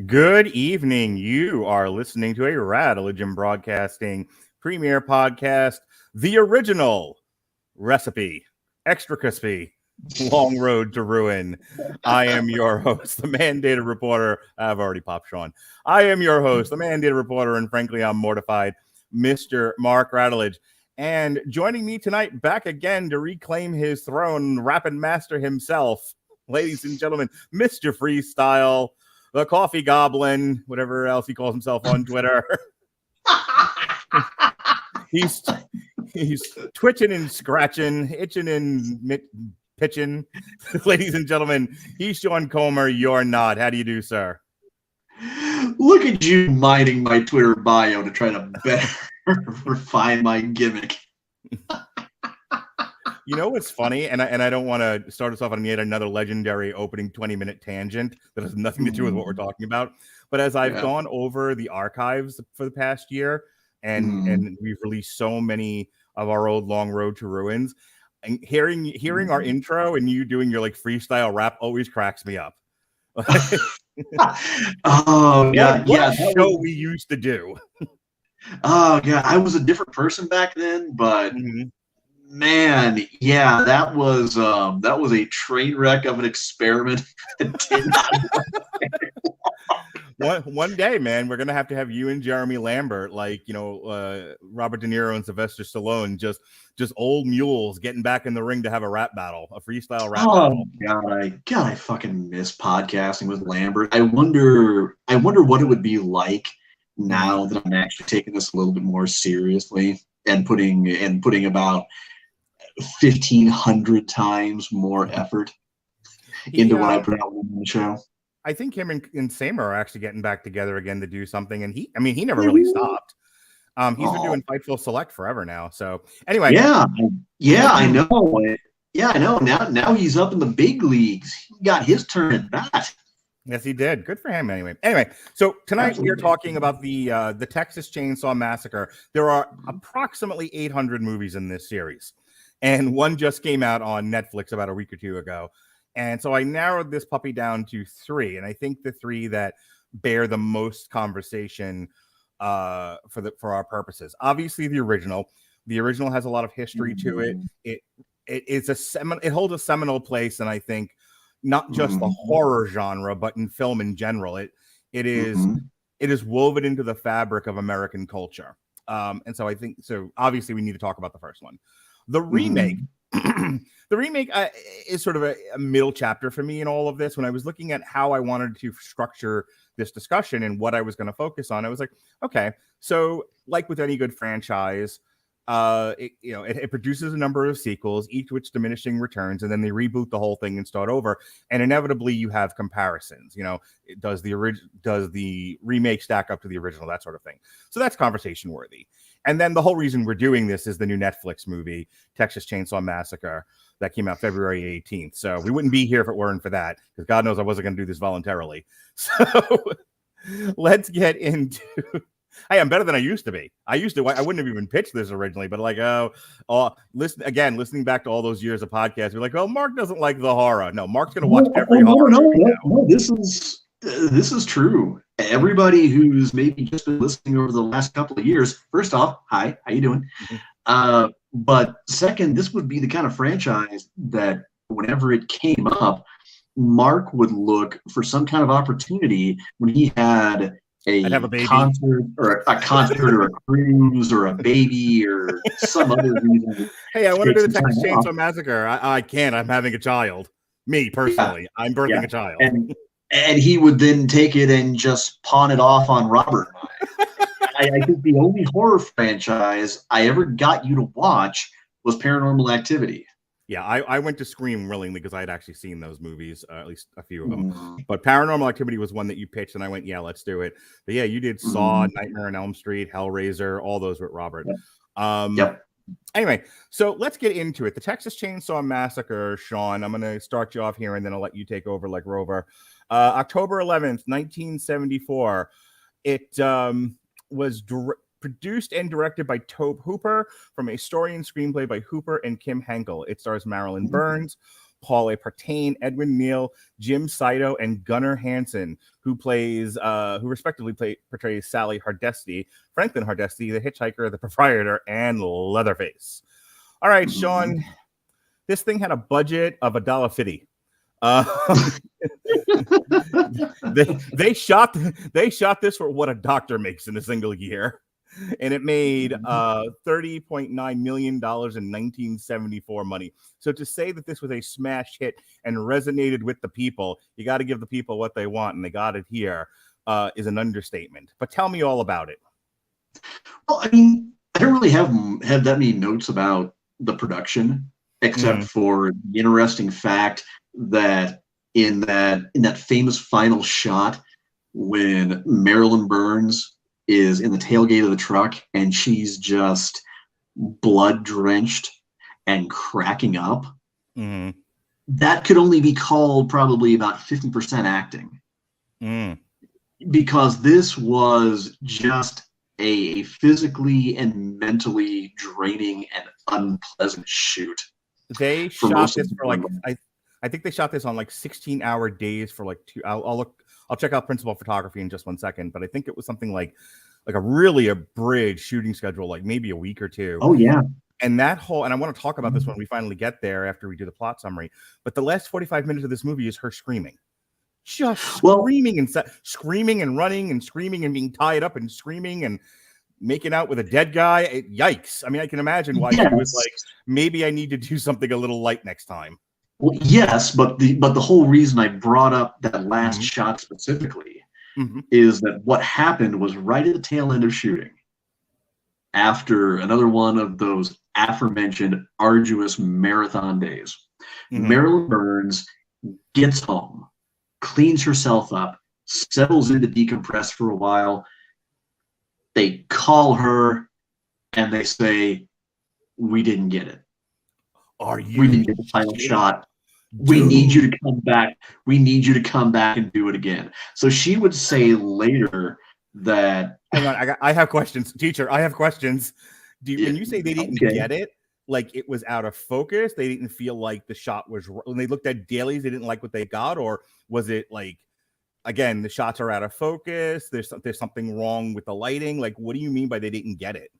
Good evening. You are listening to a Radulich Broadcasting premiere podcast, The Original Recipe, Extra Crispy, Long Road to Ruin. I am your host, the mandated reporter. I've already popped Sean. I am your host, the mandated reporter, and frankly, I'm mortified, Mr. Mark Radulich. And joining me tonight, back again to reclaim his throne, Rapid Master himself, ladies and gentlemen, Mr. Freestyle, the Coffee Goblin, whatever else he calls himself on Twitter. he's twitching and scratching, itching and pitching. Ladies and gentlemen, he's Sean Comer. You're not. How do you do, sir? Look at you mining my Twitter bio to try to better refine my gimmick. You know what's funny, and I don't want to start us off on yet another legendary opening 20-minute tangent that has nothing to do with what we're talking about. But as I've gone over the archives for the past year, and we've released so many of our old Long Road to Ruins, and hearing our intro and you doing your like freestyle rap always cracks me up. Oh yeah, what show we used to do. Oh yeah, I was a different person back then, but. Man, yeah, that was a train wreck of an experiment. One day, man, we're gonna have to have you and Jeremy Lambert, like Robert De Niro and Sylvester Stallone, just old mules getting back in the ring to have a rap battle, a freestyle rap battle. God, I fucking miss podcasting with Lambert. I wonder what it would be like now that I'm actually taking this a little bit more seriously and putting about 1,500 times more effort into what I put out on the show. I think him and Samer are actually getting back together again to do something, and he never really stopped. He's been doing Fightful Select forever now. So anyway, I know. Yeah, I know. Now he's up in the big leagues. He got his turn at bat. Yes, he did. Good for him. Anyway, so tonight we are talking about the Texas Chainsaw Massacre. There are approximately 800 movies in this series. And one just came out on Netflix about a week or two ago. And so I narrowed this puppy down to 3. And I think the 3 that bear the most conversation for our purposes. Obviously, the original. The original has a lot of history to it. It holds a seminal place, and I think not just the horror genre, but in film in general. It is woven into the fabric of American culture. And so I think obviously we need to talk about the first one. The remake, is sort of a middle chapter for me in all of this. When I was looking at how I wanted to structure this discussion and what I was going to focus on, I was like, okay, so like with any good franchise, it produces a number of sequels, each which diminishing returns, and then they reboot the whole thing and start over. And inevitably, you have comparisons. Does the remake stack up to the original? That sort of thing. So that's conversation worthy. And then the whole reason we're doing this is the new Netflix movie, Texas Chainsaw Massacre, that came out February 18th. So we wouldn't be here if it weren't for that, because God knows I wasn't going to do this voluntarily. So let's get into. Hey, I'm better than I used to be. I wouldn't have even pitched this originally, but listening back to all those years of podcasts, we're like, well, Mark doesn't like the horror. No, Mark's going to watch every horror. No, this is true. Everybody who's maybe just been listening over the last couple of years, first off, hi, how you doing? But second, this would be the kind of franchise that whenever it came up, Mark would look for some kind of opportunity when he had a concert or a cruise or a baby or some other reason. Hey, I want to do the Texas Chainsaw Massacre. I can't. I'm having a child. Me personally, I'm birthing a child. And he would then take it and just pawn it off on Robert. I think the only horror franchise I ever got you to watch was Paranormal Activity. Yeah, I went to Scream willingly because I had actually seen those movies, at least a few of them. But Paranormal Activity was one that you pitched, and I went, yeah, let's do it. But yeah, you did Saw, Nightmare on Elm Street, Hellraiser, all those with Robert. Yep. Anyway, so let's get into it. The Texas Chainsaw Massacre, Sean, I'm going to start you off here, and then I'll let you take over like Rover. October 11th, 1974. It was produced and directed by Tobe Hooper from a story and screenplay by Hooper and Kim Henkel. It stars Marilyn Burns, Paul A. Partain, Edwin Neal, Jim Saito, and Gunnar Hansen, who respectively portrays Sally Hardesty, Franklin Hardesty, the hitchhiker, the proprietor, and Leatherface. All right, Sean, this thing had a budget of $1.50. They shot this for what a doctor makes in a single year, and it made $30.9 million in 1974 money. So to say that this was a smash hit and resonated with the people, you got to give the people what they want, and they got it here, is an understatement. But tell me all about it. Well, I mean, I don't really have that many notes about the production, except for the interesting fact that in that famous final shot when Marilyn Burns is in the tailgate of the truck and she's just blood drenched and cracking up, that could only be called probably about 50% acting, because this was just a physically and mentally draining and unpleasant shoot. They shot this for like I think they shot this on like 16-hour days for like 2. I'll check out principal photography in just 1 second, but I think it was something like a really abridged shooting schedule, like maybe a week or 2. Oh yeah. And that whole, and I want to talk about this when we finally get there after we do the plot summary. But the last 45 minutes of this movie is her screaming, screaming and running and screaming and being tied up and screaming and making out with a dead guy. Yikes! I mean, I can imagine why she was like, maybe I need to do something a little light next time. Well, yes, but the whole reason I brought up that last shot specifically is that what happened was right at the tail end of shooting, after another one of those aforementioned arduous marathon days, Marilyn Burns gets home, cleans herself up, settles in to decompress for a while. They call her and they say, "We didn't get it. We didn't get the final shot. We need you to come back. We need you to come back and do it again." So she would say later that... Hang on, I have questions. Teacher, I have questions. When you say they didn't get it, like it was out of focus, they didn't feel like the shot was... When they looked at dailies, they didn't like what they got? Or was it like, again, the shots are out of focus, there's something wrong with the lighting? Like, what do you mean by they didn't get it?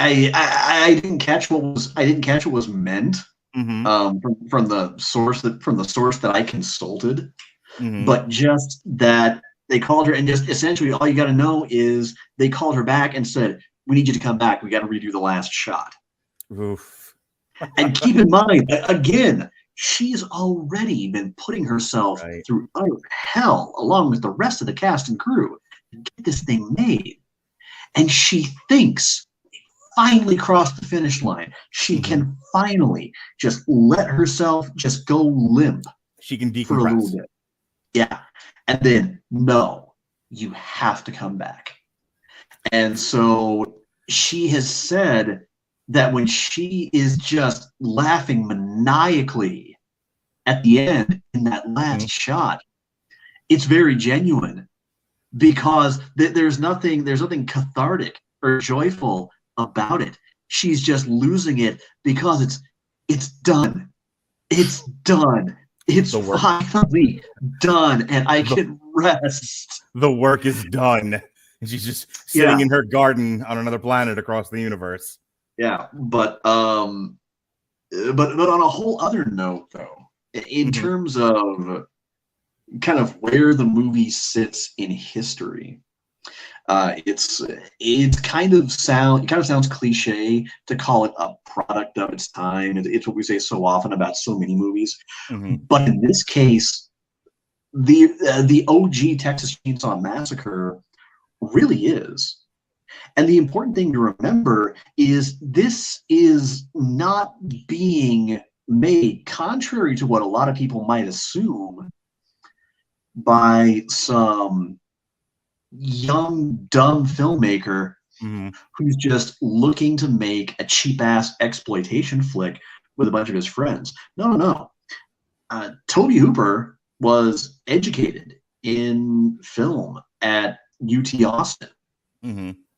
I didn't catch what was meant from the source that I consulted, but just that they called her, and just essentially all you got to know is they called her back and said, "We need you to come back. We got to redo the last shot." Oof. And keep in mind, again, she's already been putting herself through utter hell along with the rest of the cast and crew to get this thing made, and she thinks finally crossed the finish line. She can finally just let herself just go limp. She can decompress for a little bit. Yeah. And then, no, you have to come back. And so she has said that when she is just laughing maniacally at the end in that last shot, it's very genuine, because there's nothing cathartic or joyful about it. She's just losing it because it's done. It's done. It's finally done, and I can rest. The work is done. And she's just sitting in her garden on another planet across the universe. Yeah, but on a whole other note, though, in terms of kind of where the movie sits in history, it kind of sounds cliche to call it a product of its time. It's what we say so often about so many movies, but in this case, the OG Texas Chainsaw Massacre really is. And the important thing to remember is this is not being made, contrary to what a lot of people might assume, by some young, dumb filmmaker who's just looking to make a cheap-ass exploitation flick with a bunch of his friends. No. Tobe Hooper was educated in film at UT Austin.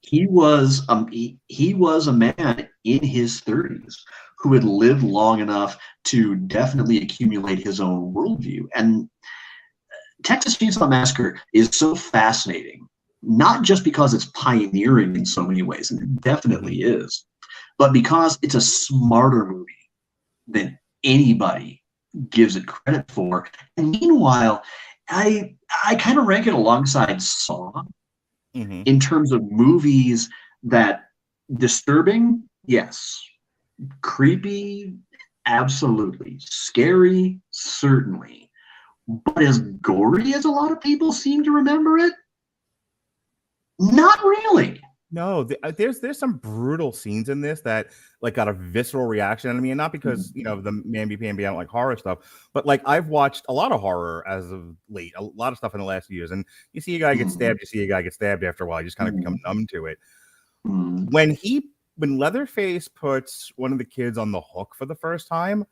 He was a man in his 30s who had lived long enough to definitely accumulate his own worldview. And Texas Chainsaw Massacre is so fascinating, not just because it's pioneering in so many ways, and it definitely is, but because it's a smarter movie than anybody gives it credit for. And meanwhile, I kind of rank it alongside Saw in terms of movies that disturbing, yes. Creepy, absolutely. Scary, certainly. But as gory as a lot of people seem to remember it, not really. No, there's some brutal scenes in this that like got a visceral reaction. I mean, not because the mamby-pamby, I don't like horror stuff, but like I've watched a lot of horror as of late, a lot of stuff in the last few years, and you see a guy get stabbed, you see a guy get stabbed after a while, you just kind of become numb to it. When Leatherface puts one of the kids on the hook for the first time,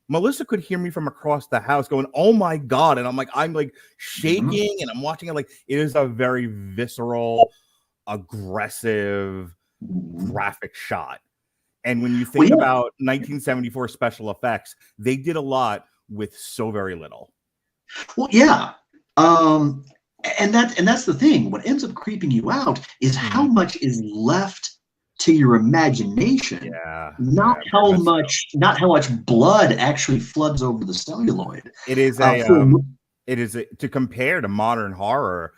Melissa could hear me from across the house going, "Oh my God!" And I'm like shaking, and I'm watching it like it is a very visceral, aggressive, graphic shot. And when you think about 1974 special effects, they did a lot with so very little. Well, yeah. And that's the thing. What ends up creeping you out is how much is left to your imagination. Not how much blood actually floods over the celluloid. It is to compare to modern horror.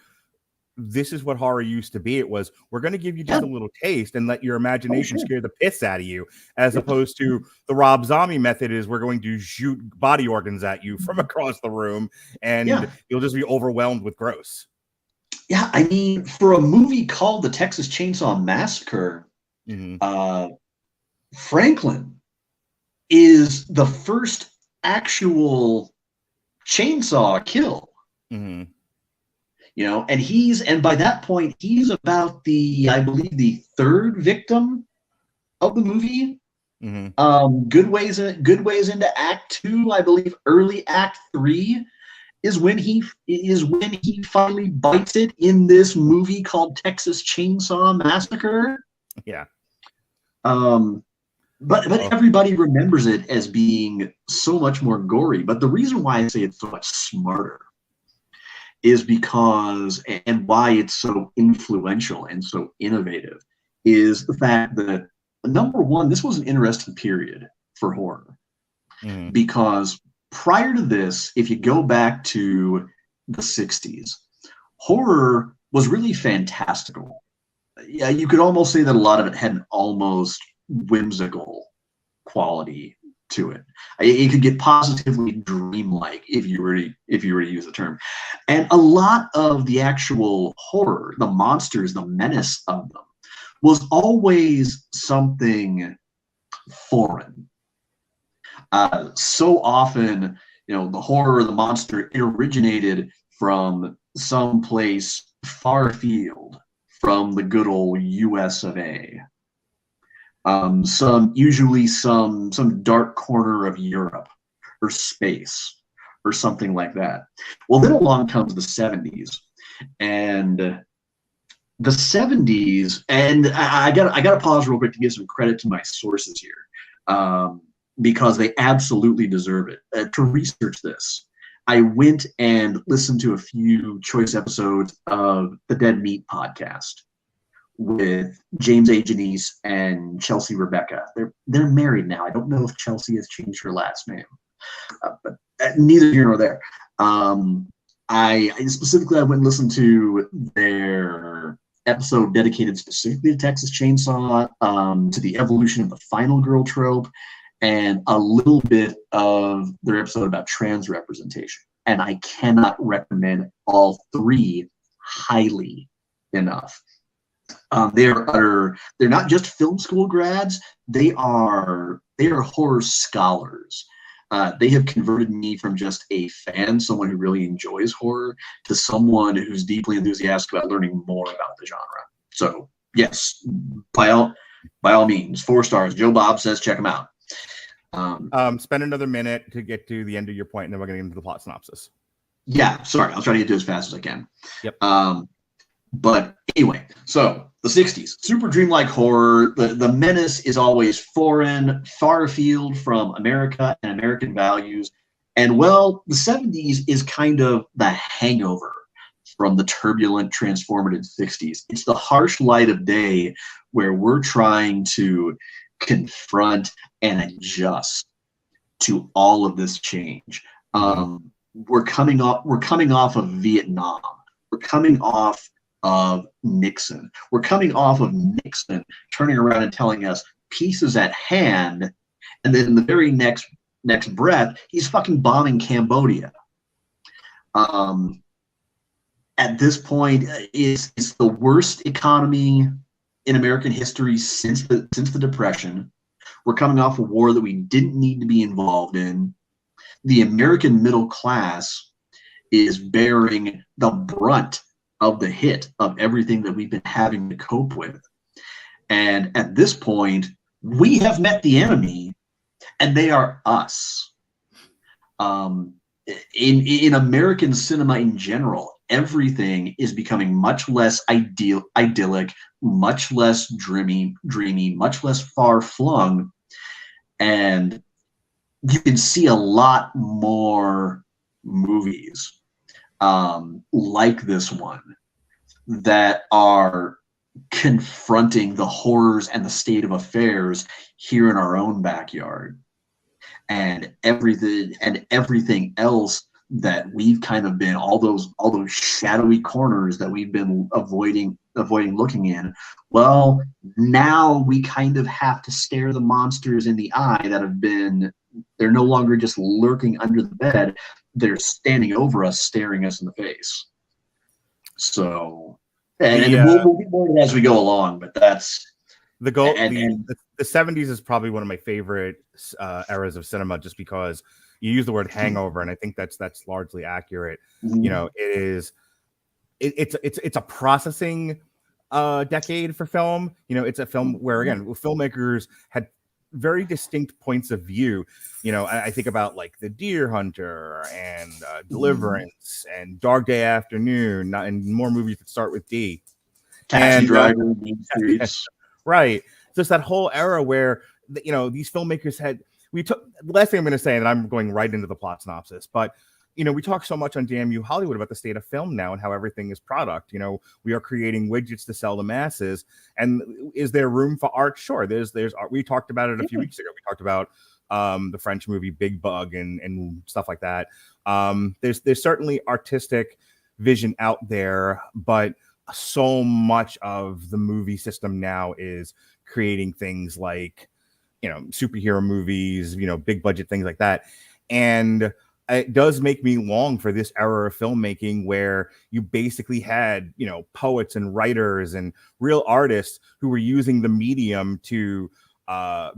This is what horror used to be. It was, we're going to give you just a little taste and let your imagination scare the piss out of you, as opposed to the Rob Zombie method is we're going to shoot body organs at you from across the room, and you'll just be overwhelmed with gross. Yeah, I mean, for a movie called The Texas Chainsaw Massacre, Franklin is the first actual chainsaw kill. And by that point he's about I believe the third victim of the movie. Good ways into Act 2, I believe early Act 3 is when he finally bites it in this movie called Texas Chainsaw Massacre. But everybody remembers it as being so much more gory. But the reason why I say it's so much smarter is because, and why it's so influential and so innovative, is the fact that, number one, this was an interesting period for horror. Because prior to this, if you go back to the 60s, horror was really fantastical. Yeah, you could almost say that a lot of it had an almost whimsical quality to it. It could get positively dreamlike if you were to use the term. And a lot of the actual horror, the monsters, the menace of them, was always something foreign. So often, the horror, the monster, it originated from someplace far afield from the good old US of A. Usually some dark corner of Europe or space or something like that. Well, then along comes the 70s, and the 70s, and I gotta pause real quick to give some credit to my sources here, because they absolutely deserve it. To research this, I went and listened to a few choice episodes of the Dead Meat podcast with James A. Janice and Chelsea Rebecca. They're married now. I don't know if Chelsea has changed her last name, but neither here nor there. I went and listened to their episode dedicated specifically to Texas Chainsaw, to the evolution of the final girl trope, and a little bit of their episode about trans representation. And I cannot recommend all three highly enough. They're not just film school grads. They are horror scholars. They have converted me from just a fan, someone who really enjoys horror, to someone who's deeply enthusiastic about learning more about the genre. So yes, by all means, 4 stars. Joe Bob says check them out. Spend another minute to get to the end of your point, and then we're going to get into the plot synopsis. Yeah, sorry. I'll try to get to it as fast as I can. Yep. But anyway, so the 60s, super dreamlike horror. The menace is always foreign, far afield from America and American values. And well, the 70s is kind of the hangover from the turbulent, transformative 60s. It's the harsh light of day where we're trying to confront and adjust to all of this change. We're coming off of Vietnam. We're coming off of Nixon. We're coming off of Nixon turning around and telling us peace is at hand, and then in the very next breath, he's fucking bombing Cambodia. At this point, it's the worst economy in American history since the Depression. We're coming off a war that we didn't need to be involved in. The American middle class is bearing the brunt of the hit of everything that we've been having to cope with. And at this point, we have met the enemy, and they are us. In American cinema in general, everything is becoming much less idyllic, much less dreamy, much less far-flung, and you can see a lot more movies like this one that are confronting the horrors and the state of affairs here in our own backyard, and everything else that we've kind of been, all those shadowy corners that we've been avoiding looking in. Well, now we kind of have to stare the monsters in the eye that have been, they're no longer just lurking under the bed, they're standing over us, staring us in the face. So, and we'll get more to that as we go along, but that's the goal. The 70s is probably one of my favorite eras of cinema, just because you use the word hangover, and I think that's largely accurate. You know, it's a processing decade for film. You know, it's a film where, again, filmmakers had very distinct points of view. You know, I think about like The Deer Hunter and Deliverance and Dog Day Afternoon, and more movies that start with D. Taxi Driver, right? Just that whole era where, you know, these filmmakers had. The last thing I'm going to say, and I'm going right into the plot synopsis, but, you know, we talk so much on Damn You Hollywood about the state of film now and how everything is product. You know, we are creating widgets to sell the masses. And is there room for art? Sure. There's art. We talked about it a few weeks ago. We talked about the French movie Big Bug and stuff like that. There's certainly artistic vision out there, but so much of the movie system now is creating things like, you know, superhero movies, you know, big budget things like that. And it does make me long for this era of filmmaking where you basically had, you know, poets and writers and real artists who were using the medium to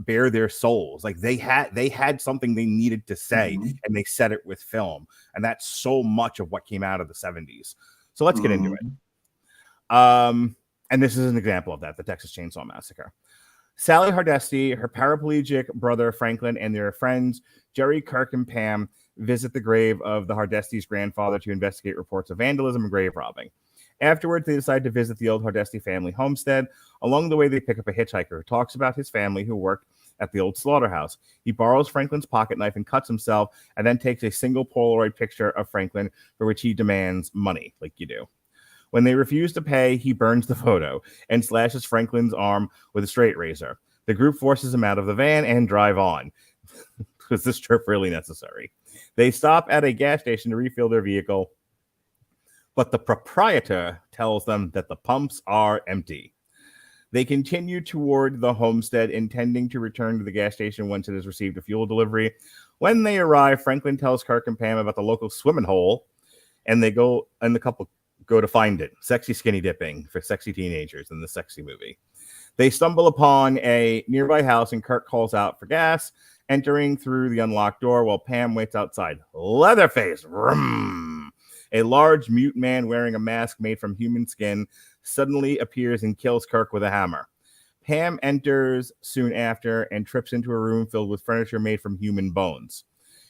bare their souls. Like they had something they needed to say, and they said it with film. And that's so much of what came out of the 70s. So let's get into it. And this is an example of that, the Texas Chainsaw Massacre. Sally Hardesty, her paraplegic brother Franklin, and their friends Jerry, Kirk, and Pam visit the grave of the Hardesty's grandfather to investigate reports of vandalism and grave robbing. Afterwards, they decide to visit the old Hardesty family homestead. Along the way, they pick up a hitchhiker who talks about his family who worked at the old slaughterhouse. He borrows Franklin's pocket knife and cuts himself, and then takes a single Polaroid picture of Franklin, for which he demands money, like you do. When they refuse to pay, he burns the photo and slashes Franklin's arm with a straight razor. The group forces him out of the van and drive on. Was this trip really necessary? They stop at a gas station to refill their vehicle, but the proprietor tells them that the pumps are empty. They continue toward the homestead, intending to return to the gas station once it has received a fuel delivery. When they arrive, Franklin tells Kirk and Pam about the local swimming hole, and the couple go to find it. Sexy skinny dipping for sexy teenagers in the sexy movie. They stumble upon a nearby house, and Kirk calls out for gas, entering through the unlocked door while Pam waits outside. Leatherface, vroom. A large mute man wearing a mask made from human skin suddenly appears and kills Kirk with a hammer. Pam enters soon after and trips into a room filled with furniture made from human bones.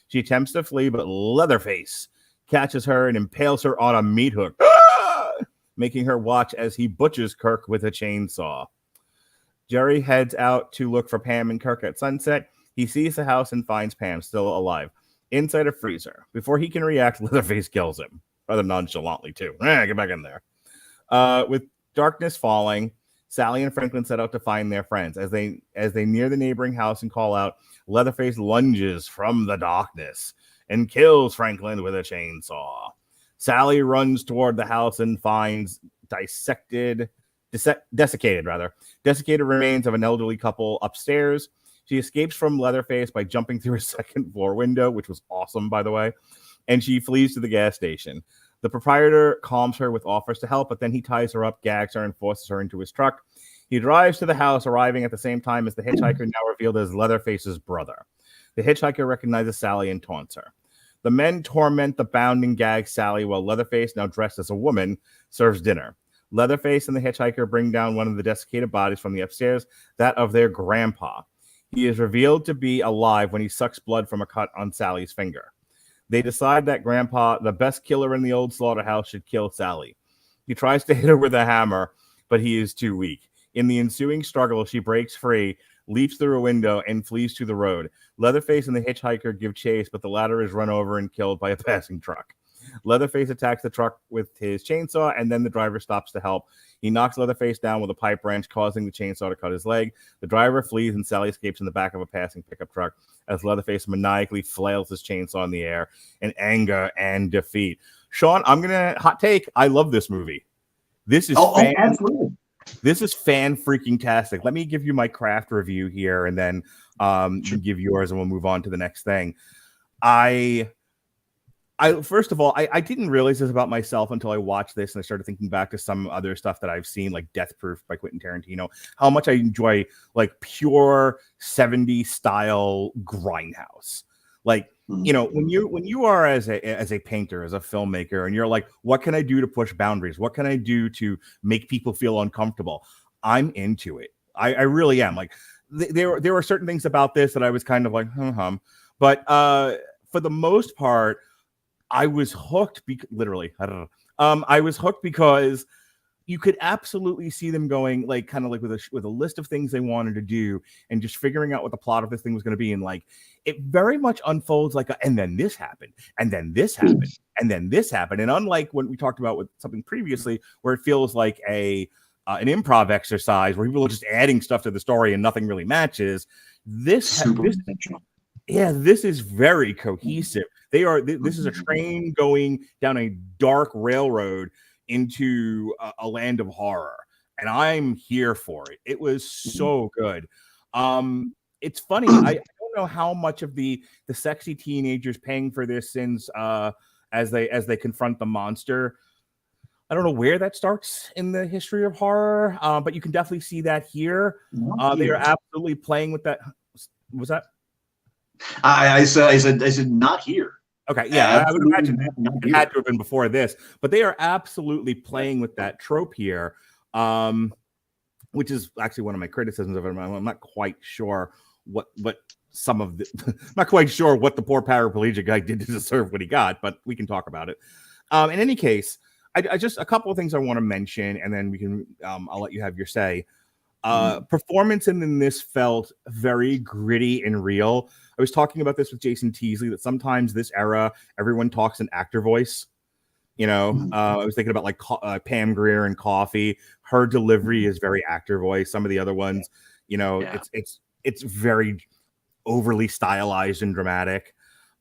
She attempts to flee, but Leatherface catches her and impales her on a meat hook. making her watch as he butchers Kirk with a chainsaw. Jerry heads out to look for Pam and Kirk at sunset. He sees the house and finds Pam still alive inside a freezer. Before he can react, Leatherface kills him, rather nonchalantly too. Get back in there. With darkness falling, Sally and Franklin set out to find their friends. As they near the neighboring house and call out, Leatherface lunges from the darkness and kills Franklin with a chainsaw. Sally runs toward the house and finds desiccated remains of an elderly couple upstairs. She escapes from Leatherface by jumping through a second floor window, which was awesome, by the way, and she flees to the gas station. The proprietor calms her with offers to help, but then he ties her up, gags her, and forces her into his truck. He drives to the house, arriving at the same time as the hitchhiker, now revealed as Leatherface's brother. The hitchhiker recognizes Sally and taunts her. The men torment the bound and gag Sally while Leatherface, now dressed as a woman, serves dinner. Leatherface and the hitchhiker bring down one of the desiccated bodies from the upstairs, that of their grandpa. He is revealed to be alive when he sucks blood from a cut on Sally's finger. They decide that Grandpa, the best killer in the old slaughterhouse, should kill Sally. He tries to hit her with a hammer, but he is too weak. In the ensuing struggle, she breaks free, leaps through a window, and flees to the road. Leatherface and the hitchhiker give chase, but the latter is run over and killed by a passing truck. Leatherface attacks the truck with his chainsaw, and then the driver stops to help. He knocks Leatherface down with a pipe wrench, causing the chainsaw to cut his leg. The driver flees, and Sally escapes in the back of a passing pickup truck as Leatherface maniacally flails his chainsaw in the air in anger and defeat. Sean, I'm going to hot take. I love this movie. This is absolutely. This is fan freaking tastic. Let me give you my craft review here, and then you give yours, and we'll move on to the next thing. First of all, I didn't realize this about myself until I watched this and I started thinking back to some other stuff that I've seen, like Death Proof by Quentin Tarantino, how much I enjoy like pure 70s style grindhouse. Like, you know, when you are as a painter, as a filmmaker, and you're like, what can I do to push boundaries? What can I do to make people feel uncomfortable? I'm into it. I really am. Like, there were certain things about this that I was kind of like, but for the most part, I was hooked. Literally, I don't know. I was hooked because you could absolutely see them going like kind of like with a list of things they wanted to do and just figuring out what the plot of this thing was going to be. And like it very much unfolds like and then this happened, and then this happened, and then this happened. And unlike when we talked about with something previously, where it feels like an improv exercise where people are just adding stuff to the story and nothing really matches. This is very cohesive. This is a train going down a dark railroad into a land of horror, and I'm here for it. It was so good. It's funny. I don't know how much of the sexy teenagers paying for their sins as they confront the monster. I don't know where that starts in the history of horror, but you can definitely see that here. They are absolutely playing with that. Was that? I said not here. Okay, yeah, I would imagine it had to have been before this, but they are absolutely playing with that trope here, which is actually one of my criticisms of it. I'm not quite sure what some of the, not quite sure what the poor paraplegic guy did to deserve what he got, but we can talk about it. In any case, I just a couple of things I want to mention, and then we can I'll let you have your say. Performance in this felt very gritty and real. I was talking about this with Jason Teasley, that sometimes this era, everyone talks in actor voice. You know, I was thinking about like Pam Grier and Coffee. Her delivery is very actor voice. Some of the other ones, you know, it's very overly stylized and dramatic.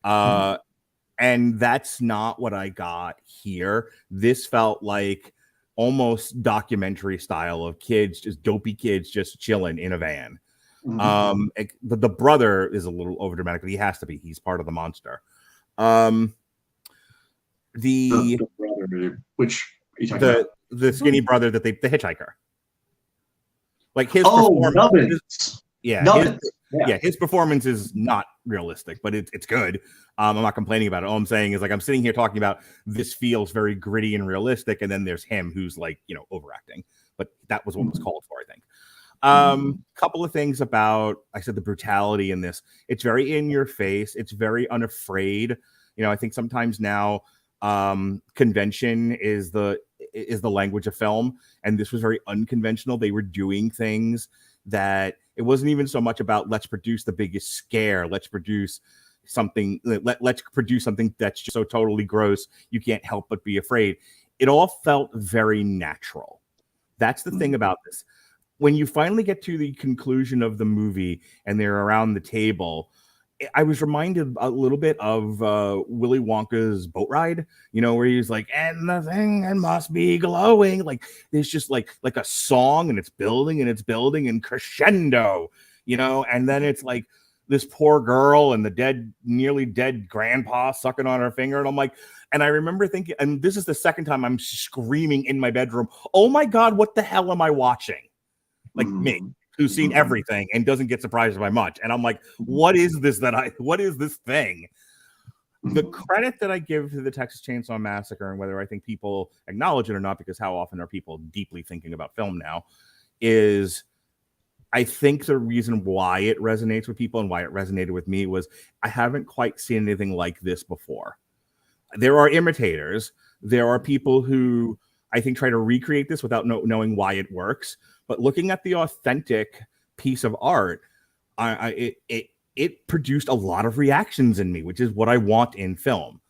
And that's not what I got here. This felt like almost documentary style of kids, just dopey kids just chilling in a van. The brother is a little over dramatic, but he has to be. He's part of the monster. The brother, which are you talking about? The skinny brother that the hitchhiker. Like his performance. His performance is not realistic, but it's good. I'm not complaining about it. All I'm saying is like I'm sitting here talking about this feels very gritty and realistic, and then there's him who's like, you know, overacting. But that was what was called for, I think. Couple of things about the brutality in this. It's very in your face. It's very unafraid. You know, I think sometimes now convention is is the language of film, and this was very unconventional. They were doing things that it wasn't even so much about let's produce the biggest scare, let's produce something that's just so totally gross you can't help but be afraid. It all felt very natural. That's the thing about this. When you finally get to the conclusion of the movie and they're around the table, I was reminded a little bit of Willy Wonka's boat ride, where he's like, and the thing it must be glowing. Like there's just like a song, and it's building and crescendo, and then it's like this poor girl and the nearly dead grandpa sucking on her finger. And I'm like, and I remember thinking, and this is the second time I'm screaming in my bedroom, oh my God, what the hell am I watching? Like me, who's seen everything and doesn't get surprised by much. And I'm like, what is this thing? The credit that I give to the Texas Chainsaw Massacre, and whether I think people acknowledge it or not, because how often are people deeply thinking about film now, is I think the reason why it resonates with people and why it resonated with me was I haven't quite seen anything like this before. There are imitators. There are people who I think try to recreate this without knowing why it works. But looking at the authentic piece of art, it produced a lot of reactions in me, which is what I want in film.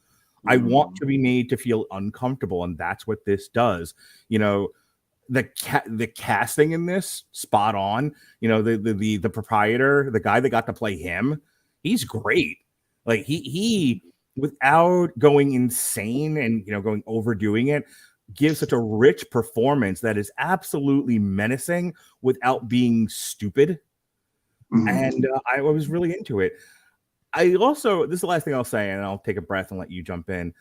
I want to be made to feel uncomfortable, and that's what this does. The casting in this, spot on. The proprietor, the guy that got to play him, he's great. Like he without going insane and going overdoing it, gives such a rich performance that is absolutely menacing without being stupid. And I was really into it. I also, this is the last thing I'll say, and I'll take a breath and let you jump in.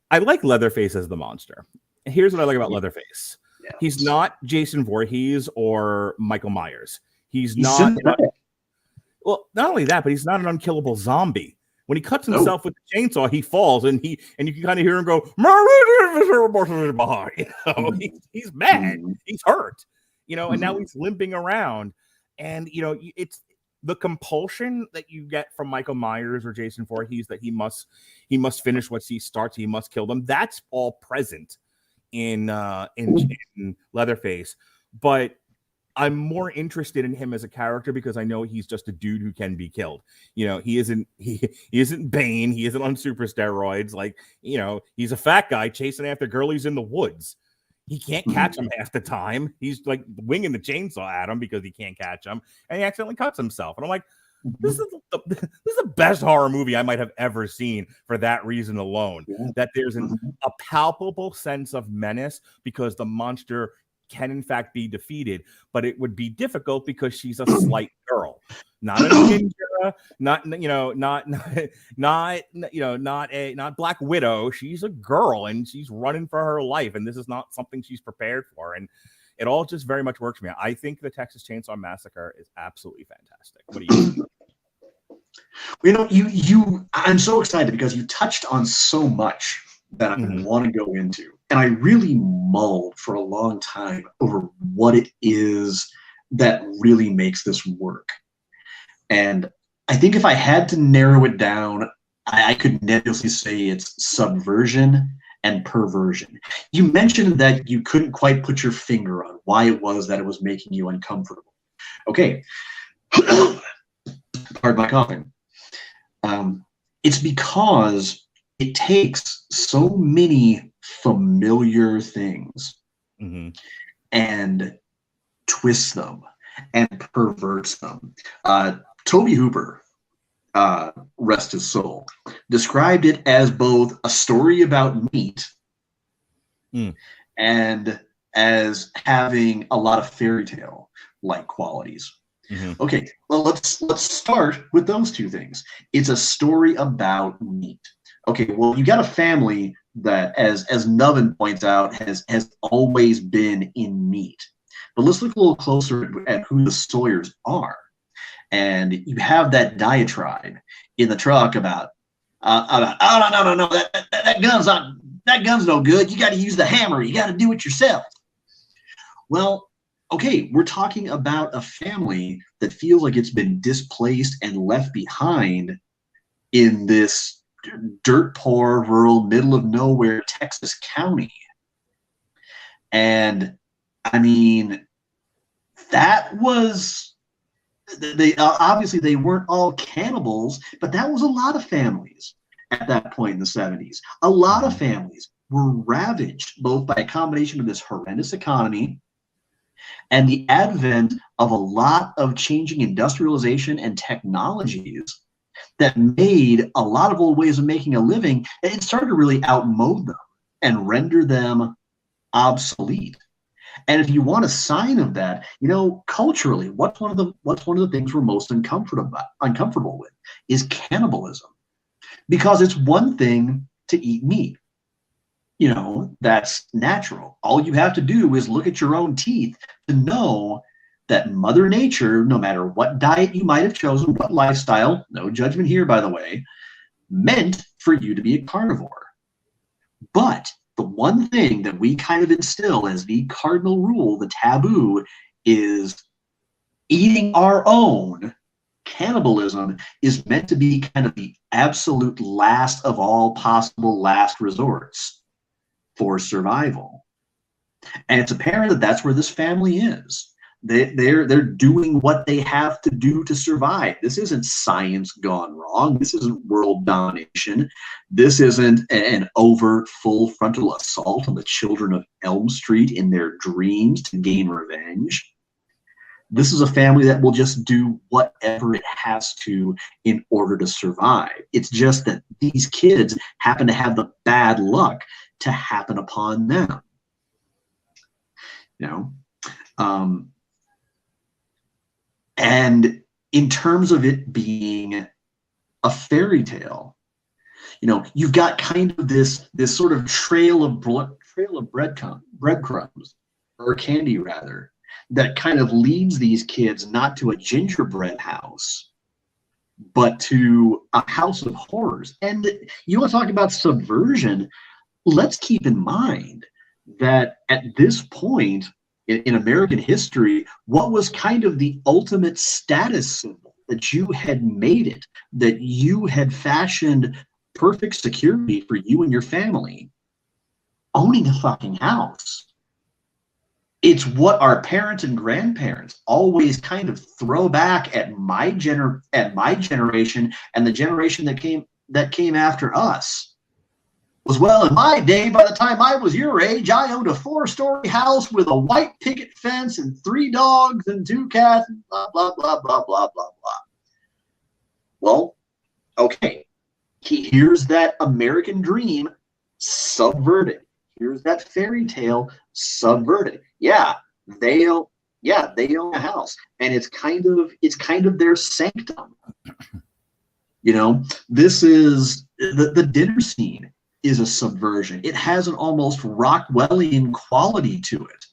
I like Leatherface as the monster. Here's what I like about Leatherface. Yes. He's not Jason Voorhees or Michael Myers. He's not. Well, not only that, but he's not an unkillable zombie. When he cuts himself with the chainsaw, he falls, and you can kind of hear him go, he's mad, he's hurt, and now he's limping around, and it's the compulsion that you get from Michael Myers or Jason Voorhees that he must finish what he starts, he must kill them. That's all present in Leatherface, but I'm more interested in him as a character because I know he's just a dude who can be killed. He isn't Bane. He isn't on super steroids. Like, he's a fat guy chasing after girlies in the woods. He can't catch him half the time. He's like winging the chainsaw at him because he can't catch him, and he accidentally cuts himself. And I'm like, this is the best horror movie I might have ever seen for that reason alone. That there's a palpable sense of menace because the monster can in fact be defeated, but it would be difficult because she's a slight girl, not a ninja, not Black Widow. She's a girl and she's running for her life, and this is not something she's prepared for, and it all just very much works for me. I think the Texas Chainsaw Massacre is absolutely fantastic. What do you? I'm so excited because you touched on so much that I want to go into. And I really mulled for a long time over what it is that really makes this work. And I think if I had to narrow it down, I could nebulously say it's subversion and perversion. You mentioned that you couldn't quite put your finger on why it was that it was making you uncomfortable. Okay. Pardon my coughing. It's because it takes so many familiar things and twists them and perverts them. Tobe Hooper, rest his soul, described it as both a story about meat and as having a lot of fairy tale like qualities. Okay, well, let's start with those two things. It's a story about meat. Okay, well, you got a family that, as Nubbin points out, has always been in meat. But let's look a little closer at who the Sawyers are. And you have that diatribe in the truck about oh no, that gun's no good. You got to use the hammer. You got to do it yourself. Well, okay, we're talking about a family that feels like it's been displaced and left behind in this dirt poor, rural, middle of nowhere Texas county. And I mean, that was, they obviously they weren't all cannibals, but that was a lot of families at that point in the 70s. A lot of families were ravaged both by a combination of this horrendous economy and the advent of a lot of changing industrialization and technologies that made a lot of old ways of making a living. It started to really outmode them and render them obsolete. And if you want a sign of that, culturally, what's one of the things we're most uncomfortable with is cannibalism, because it's one thing to eat meat. That's natural. All you have to do is look at your own teeth to know that Mother Nature, no matter what diet you might have chosen, what lifestyle, no judgment here, by the way, meant for you to be a carnivore. But the one thing that we kind of instill as the cardinal rule, the taboo, is eating our own. Cannibalism is meant to be kind of the absolute last of all possible last resorts for survival. And it's apparent that that's where this family is. They're doing what they have to do to survive. This isn't science gone wrong. This isn't world domination. This isn't an overt full frontal assault on the children of Elm Street in their dreams to gain revenge. This is a family that will just do whatever it has to in order to survive. It's just that these kids happen to have the bad luck to happen upon them. And in terms of it being a fairy tale, you've got kind of this sort of trail of breadcrumbs, or candy rather, that kind of leads these kids not to a gingerbread house, but to a house of horrors. And you want to talk about subversion? Let's keep in mind that at this point in American history, what was kind of the ultimate status symbol, that you had made it, that you had fashioned perfect security for you and your family? Owning a fucking house. It's what our parents and grandparents always kind of throw back at my generation and the generation that came after us. Was, well, in my day, by the time I was your age, I owned a 4-story house with a white picket fence and 3 dogs and 2 cats, and blah, blah, blah, blah, blah, blah, blah. Well, okay. Here's that American dream subverted. Here's that fairy tale subverted. Yeah, they own a house, and it's kind of their sanctum. This is the dinner scene is a subversion. It has an almost Rockwellian quality to it,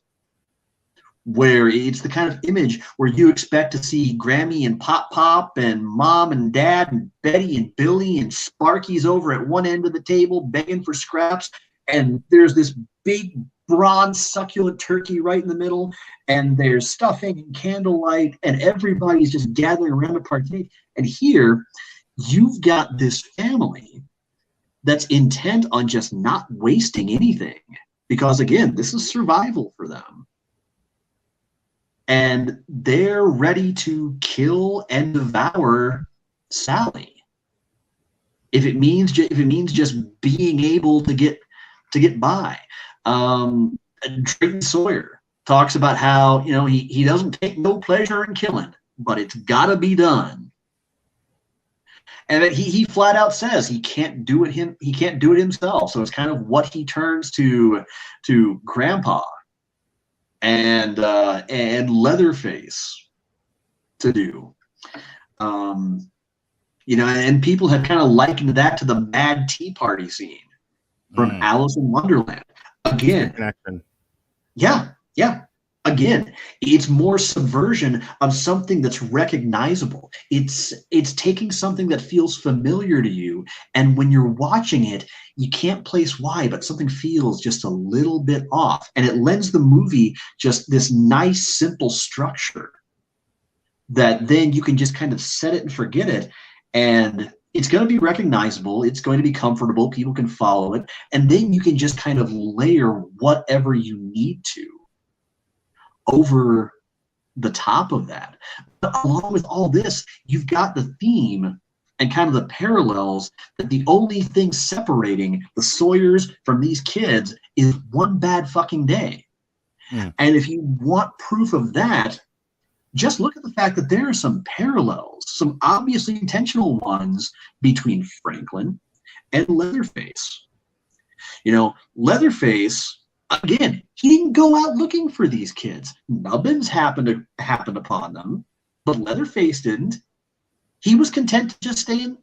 where it's the kind of image where you expect to see Grammy and Pop and Mom and Dad and Betty and Billy and Sparky's over at one end of the table begging for scraps, and there's this big bronze succulent turkey right in the middle, and there's stuffing and candlelight, and everybody's just gathering around to partake. And here you've got this family that's intent on just not wasting anything, because again, this is survival for them. And they're ready to kill and devour Sally. If it means just being able to get by. Drayton Sawyer talks about how he doesn't take no pleasure in killing, but it's got to be done. And that he flat out says he can't do it himself. So it's kind of what he turns to Grandpa and Leatherface to do. And people have kind of likened that to the Mad Tea Party scene from Alice in Wonderland. Again, yeah. Again, it's more subversion of something that's recognizable. It's taking something that feels familiar to you, and when you're watching it, you can't place why, but something feels just a little bit off, and it lends the movie just this nice, simple structure that then you can just kind of set it and forget it. And it's going to be recognizable. It's going to be comfortable. People can follow it. And then you can just kind of layer whatever you need to over the top of that. But along with all this, you've got the theme and kind of the parallels that the only thing separating the Sawyers from these kids is one bad fucking day. And if you want proof of that, just look at the fact that there are some parallels, some obviously intentional ones between Franklin and Leatherface. You know, Leatherface, again, he didn't go out looking for these kids. Nubbins happened upon them, but Leatherface didn't. He was content to just stay in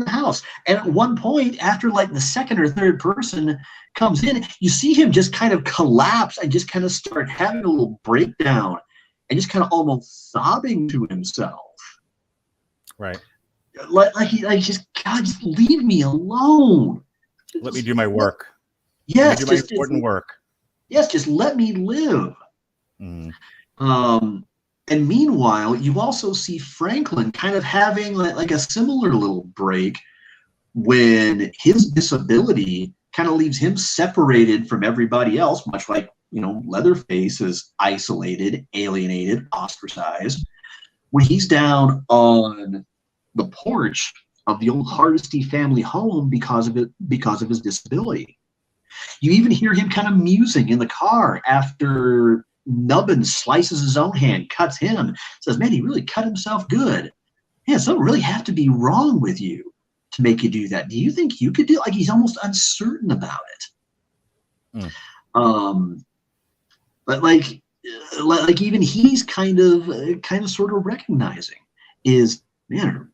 the house. And at one point, after like the second or third person comes in, you see him just kind of collapse and just kind of start having a little breakdown and just kind of almost sobbing to himself. Right. Like just, God, just leave me alone. Let me do my work. Yes. Let me do my important work. Yes, just let me live. And meanwhile, you also see Franklin kind of having like a similar little break when his disability kind of leaves him separated from everybody else, much like, you know, Leatherface is isolated, alienated, ostracized. When he's down on the porch of the old Hardesty family home because of his disability. You even hear him kind of musing in the car after Nubbins slices his own hand, cuts him, says, man, he really cut himself good. Yeah, something really have to be wrong with you to make you do that. Do you think you could do it? Like, he's almost uncertain about it. But like even he's kind of sort of recognizing is, man,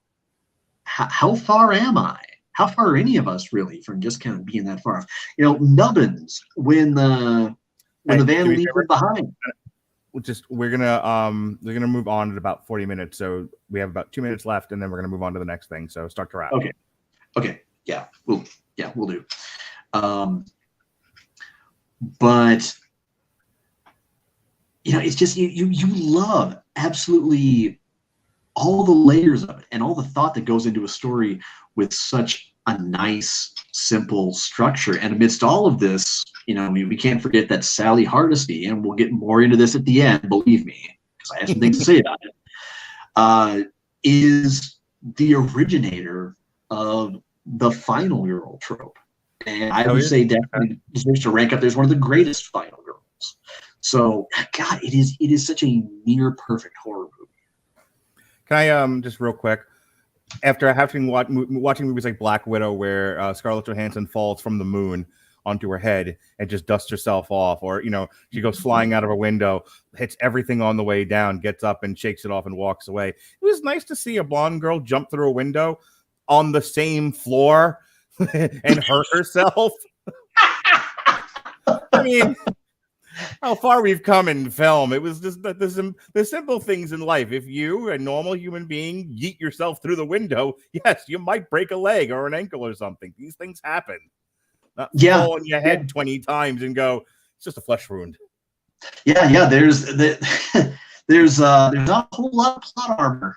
how far am I? How far are any of us really from just kind of being that far off? You know, Nubbins, when the van leaves him behind. We're gonna move on in about 40 minutes. So we have about 2 minutes left, and then we're gonna move on to the next thing. So start to wrap. Okay. Yeah, we'll do. But you know, it's just you love absolutely all the layers of it and all the thought that goes into a story with such a nice, simple structure. And amidst all of this, you know, we can't forget that Sally Hardesty, and we'll get more into this at the end, believe me, because I have some things to say about it, is the originator of the final girl trope. And I would say definitely deserves to rank up there as one of the greatest final girls. So, God, it is such a near perfect horror movie. Can I just real quick, after having watching movies like Black Widow, where Scarlett Johansson falls from the moon onto her head and just dusts herself off, or, you know, she goes flying out of a window, hits everything on the way down, gets up and shakes it off and walks away. It was nice to see a blonde girl jump through a window on the same floor and hurt herself. I mean, how far we've come in film. It was just the simple things in life. If you, a normal human being, yeet yourself through the window, yes, you might break a leg or an ankle or something. These things happen. Not fall on your head 20 times and go, it's just a flesh wound. Yeah. There's not a whole lot of plot armor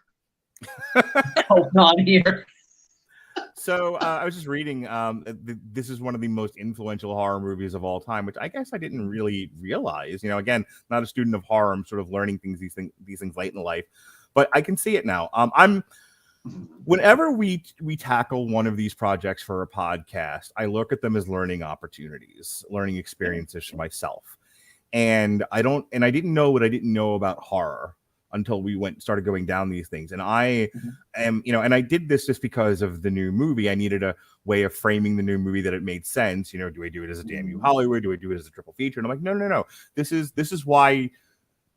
going on here. So I was just reading, this is one of the most influential horror movies of all time, which I guess I didn't really realize. You know, again, not a student of horror. I'm sort of learning these things late in life, but I can see it now. Whenever we tackle one of these projects for a podcast, I look at them as learning opportunities, learning experiences for myself. And I didn't know what I didn't know about horror until we started going down these things. And I am, you know, and I did this just because of the new movie. I needed a way of framing the new movie that it made sense. You know, do I do it as a Damn You Hollywood? Do I do it as a triple feature? And I'm like, no. This is why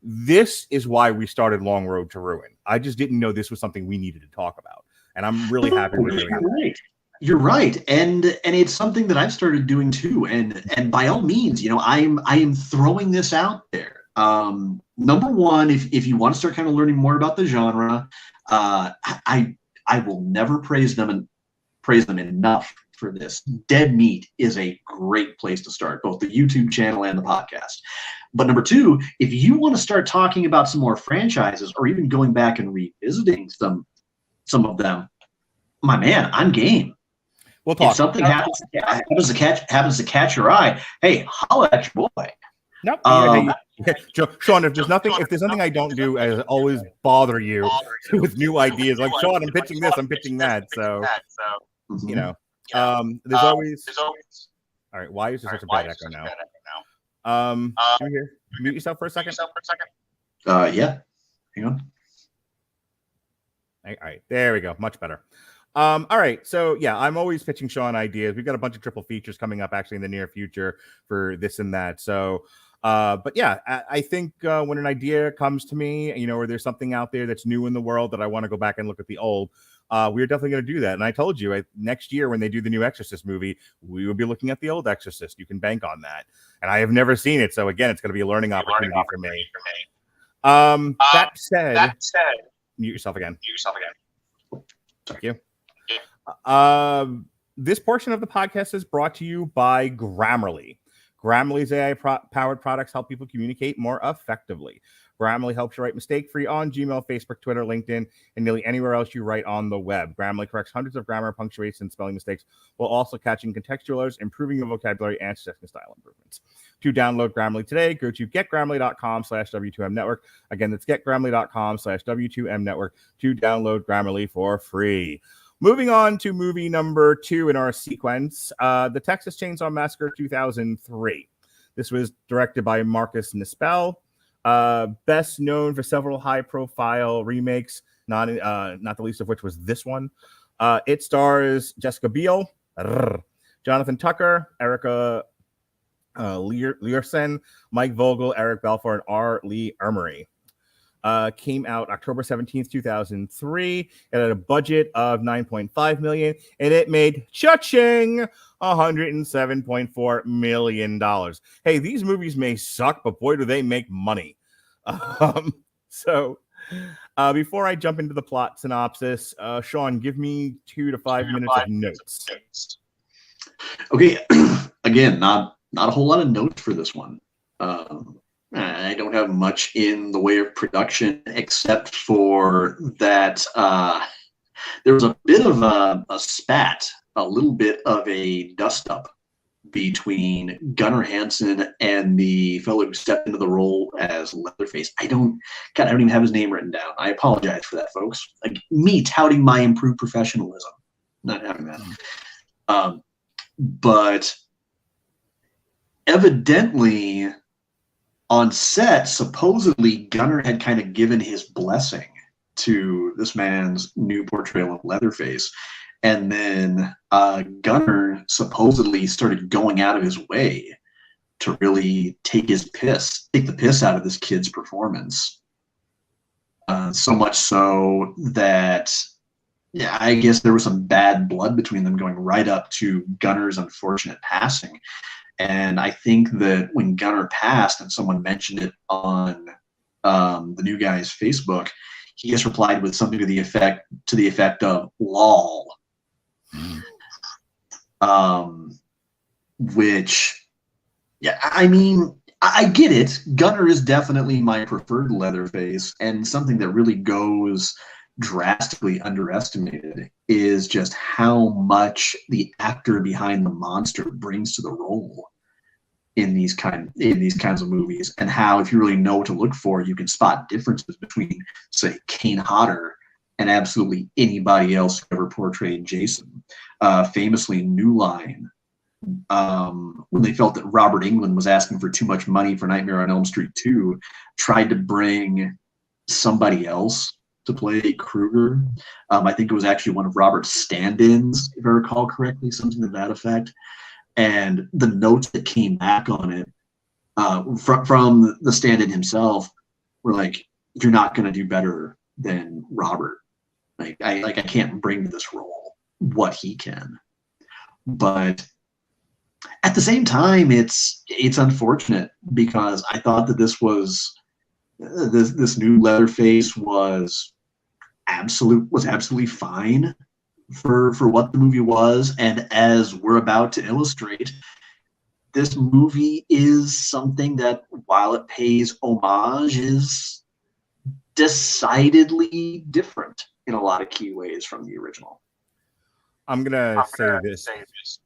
we started Long Road to Ruin. I just didn't know this was something we needed to talk about. And I'm really happy we're doing it. You're right. And it's something that I've started doing too. And by all means, you know, I am throwing this out there. Number one, if you want to start kind of learning more about the genre, I will never praise them enough for this. Dead Meat is a great place to start, both the YouTube channel and the podcast. But number two, if you want to start talking about some more franchises or even going back and revisiting some of them, my man, I'm game. We'll talk. If something happens to catch your eye, hey, holla at your boy. Nope. Sean, if there's something I don't do, I always bother you with new ideas. Like, Sean, I'm pitching this, I'm pitching that. So, you know, there's always. All right, why is there such a bad echo now? Can you hear? Mute yourself for a second. Yeah. Hang on. All right, there we go. Much better. All right, so yeah, I'm always pitching Sean ideas. We've got a bunch of triple features coming up actually in the near future for this and that. So, but yeah, I think when an idea comes to me, or there's something out there that's new in the world that I want to go back and look at the old, we're definitely going to do that. And I told you next year when they do the new Exorcist movie, we will be looking at the old Exorcist. You can bank on that. And I have never seen it, so again, it's going to be a learning opportunity for me. That said, mute yourself again. Thank you. This portion of the podcast is brought to you by Grammarly. Grammarly's AI-powered products help people communicate more effectively. Grammarly helps you write mistake-free on Gmail, Facebook, Twitter, LinkedIn, and nearly anywhere else you write on the web. Grammarly corrects hundreds of grammar, punctuation, and spelling mistakes while also catching contextual errors, improving your vocabulary, and suggesting style improvements. To download Grammarly today, go to getgrammarly.com/W2M network. Again, that's getgrammarly.com/W2M network to download Grammarly for free. Moving on to movie number 2 in our sequence, the Texas Chainsaw Massacre 2003. This was directed by Marcus Nispel, best known for several high-profile remakes, not the least of which was this one. It stars Jessica Biel, Jonathan Tucker, Erica Learson, Mike Vogel, Eric Balfour, and R. Lee Ermey. Came out October 17th, 2003. It had a budget of $9.5 million, and it made cha-ching $107.4 million. Hey, these movies may suck, but boy, do they make money. So before I jump into the plot synopsis, Sean, give me 2 to 5 minutes of notes. Okay, again, not a whole lot of notes for this one. I don't have much in the way of production except for that there was a bit of a spat, a little bit of a dust-up between Gunnar Hansen and the fellow who stepped into the role as Leatherface. I don't even have his name written down. I apologize for that, folks. Like, me touting my improved professionalism, not having that. But evidently, on set, supposedly Gunnar had kind of given his blessing to this man's new portrayal of Leatherface. And then Gunnar supposedly started going out of his way to really take the piss out of this kid's performance. So much so that, yeah, I guess there was some bad blood between them going right up to Gunnar's unfortunate passing. And I think that when Gunnar passed and someone mentioned it on the new guy's Facebook, he just replied with something to the effect of "lol," which, yeah, I mean, I get it. Gunnar is definitely my preferred Leatherface, and something that really goes drastically underestimated is just how much the actor behind the monster brings to the role in these kinds of movies, and how, if you really know what to look for, you can spot differences between, say, Kane Hodder and absolutely anybody else who ever portrayed Jason. Famously, New Line, when they felt that Robert Englund was asking for too much money for Nightmare on Elm Street 2, tried to bring somebody else to play Krueger. I think it was actually one of Robert's stand-ins, if I recall correctly, something to that effect. And the notes that came back on it from the stand-in himself were like, "You're not going to do better than Robert. I can't bring to this role what he can." But at the same time, it's unfortunate, because I thought that this new Leatherface was absolutely fine for what the movie was. And as we're about to illustrate, this movie is something that, while it pays homage, is decidedly different in a lot of key ways from the original. I'm gonna say this.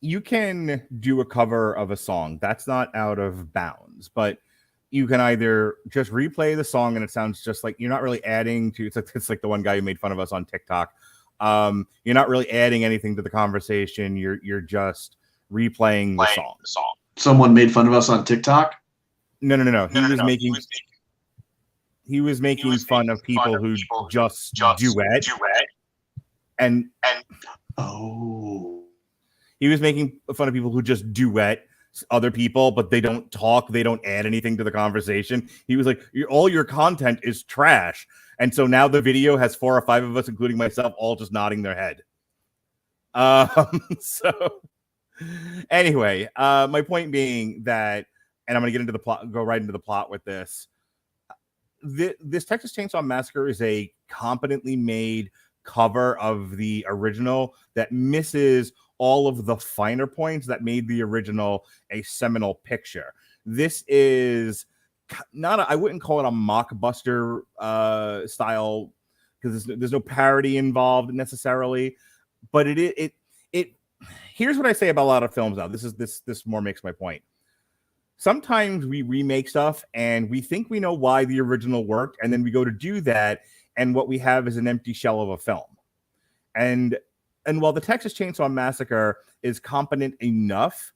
You can do a cover of a song. That's not out of bounds, but you can either just replay the song and it sounds just like you're not really adding to. It's like the one guy who made fun of us on TikTok. You're not really adding anything to the conversation. You're just replaying the song. Someone made fun of us on TikTok? No. He was making fun of people who just duet. And he was making fun of people who just duet other people, but they don't talk, they don't add anything to the conversation. He was like, all your content is trash. And so now the video has 4 or 5 of us, including myself, all just nodding their head. So anyway, my point being that, and I'm going to get into the plot, go right into the plot with this. This Texas Chainsaw Massacre is a competently made cover of the original that misses all of the finer points that made the original a seminal picture. This is not I wouldn't call it a mockbuster style, because there's no parody involved necessarily, but it here's what I say about a lot of films now. This more makes my point. Sometimes we remake stuff and we think we know why the original worked, and then we go to do that, and what we have is an empty shell of a film. And while the Texas Chainsaw Massacre is competent enough,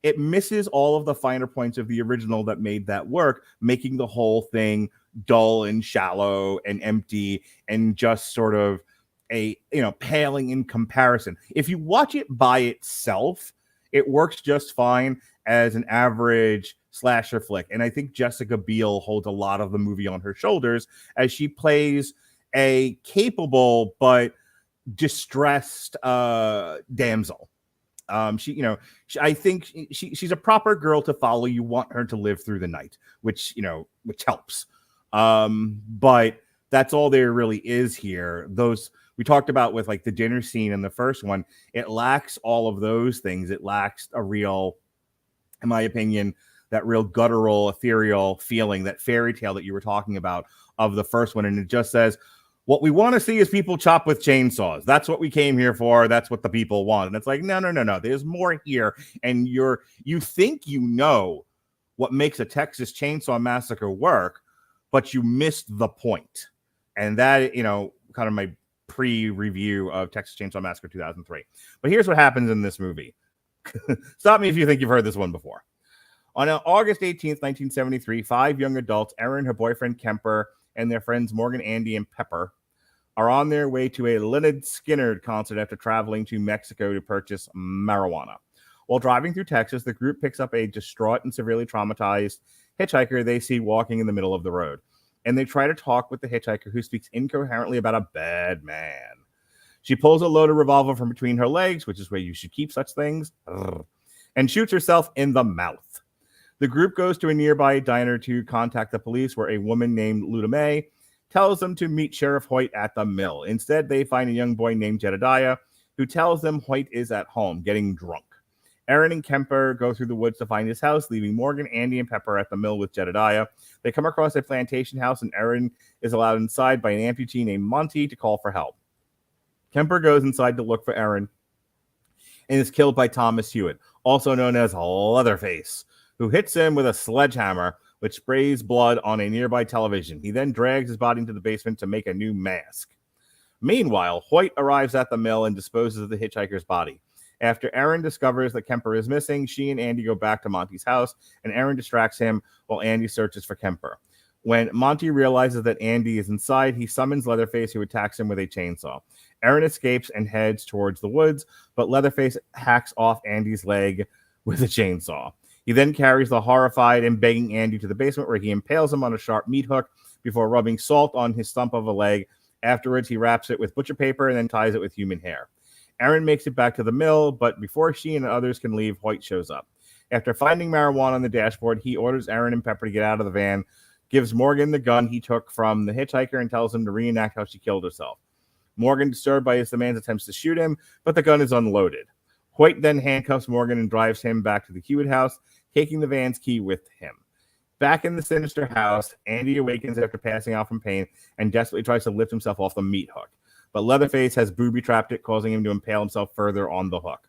it misses all of the finer points of the original that made that work, making the whole thing dull and shallow and empty and just sort of paling in comparison. If you watch it by itself, it works just fine as an average slasher flick. And I think Jessica Biel holds a lot of the movie on her shoulders as she plays a capable but distressed damsel. I think she's a proper girl to follow. You want her to live through the night, which helps. But that's all there really is here. Those we talked about with like the dinner scene in the first one, it lacks all of those things. It lacks a real, in my opinion, that real guttural, ethereal feeling, that fairy tale that you were talking about of the first one. And it just says, what we want to see is people chop with chainsaws. That's what we came here for. That's what the people want. And it's like, no. There's more here. And you think you know what makes a Texas Chainsaw Massacre work, but you missed the point. And that, kind of my pre-review of Texas Chainsaw Massacre 2003. But here's what happens in this movie. Stop me if you think you've heard this one before. On August 18th, 1973, 5 young adults, Erin, her boyfriend Kemper, and their friends Morgan, Andy, and Pepper, are on their way to a Lynyrd Skynyrd concert after traveling to Mexico to purchase marijuana. While driving through Texas, the group picks up a distraught and severely traumatized hitchhiker they see walking in the middle of the road. And they try to talk with the hitchhiker, who speaks incoherently about a bad man. She pulls a loaded revolver from between her legs, which is where you should keep such things, and shoots herself in the mouth. The group goes to a nearby diner to contact the police, where a woman named Luda May tells them to meet Sheriff Hoyt at the mill. Instead, they find a young boy named Jedediah, who tells them Hoyt is at home, getting drunk. Erin and Kemper go through the woods to find his house, leaving Morgan, Andy, and Pepper at the mill with Jedediah. They come across a plantation house, and Erin is allowed inside by an amputee named Monty to call for help. Kemper goes inside to look for Erin and is killed by Thomas Hewitt, also known as Leatherface, who hits him with a sledgehammer, which sprays blood on a nearby television. He then drags his body into the basement to make a new mask. Meanwhile, Hoyt arrives at the mill and disposes of the hitchhiker's body. After Erin discovers that Kemper is missing, she and Andy go back to Monty's house, and Erin distracts him while Andy searches for Kemper. When Monty realizes that Andy is inside, he summons Leatherface, who attacks him with a chainsaw. Erin escapes and heads towards the woods, but Leatherface hacks off Andy's leg with a chainsaw. He then carries the horrified and begging Andy to the basement, where he impales him on a sharp meat hook before rubbing salt on his stump of a leg. Afterwards, he wraps it with butcher paper and then ties it with human hair. Erin makes it back to the mill, but before she and others can leave, Hoyt shows up. After finding marijuana on the dashboard, he orders Erin and Pepper to get out of the van, gives Morgan the gun he took from the hitchhiker, and tells him to reenact how she killed herself. Morgan, disturbed by his demands, attempts to shoot him, but the gun is unloaded. Hoyt then handcuffs Morgan and drives him back to the Hewitt house, taking the van's key with him. Back in the sinister house, Andy awakens after passing out from pain and desperately tries to lift himself off the meat hook. But Leatherface has booby-trapped it, causing him to impale himself further on the hook.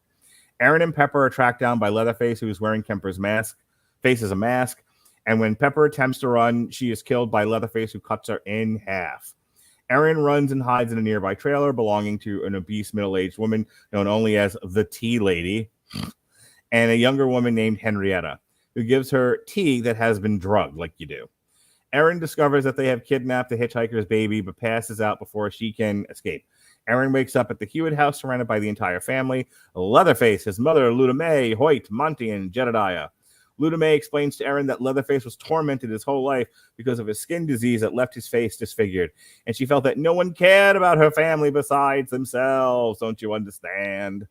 Aaron and Pepper are tracked down by Leatherface, who is wearing Kemper's face as a mask. And when Pepper attempts to run, she is killed by Leatherface, who cuts her in half. Aaron runs and hides in a nearby trailer belonging to an obese middle-aged woman known only as the Tea Lady, and a younger woman named Henrietta, who gives her tea that has been drugged, like you do. Aaron discovers that they have kidnapped the hitchhiker's baby, but passes out before she can escape. Aaron wakes up at the Hewitt house, surrounded by the entire family: Leatherface, his mother, Luda May, Hoyt, Monty, and Jedediah. Luda May explains to Aaron that Leatherface was tormented his whole life because of his skin disease that left his face disfigured, and she felt that no one cared about her family besides themselves. Don't you understand?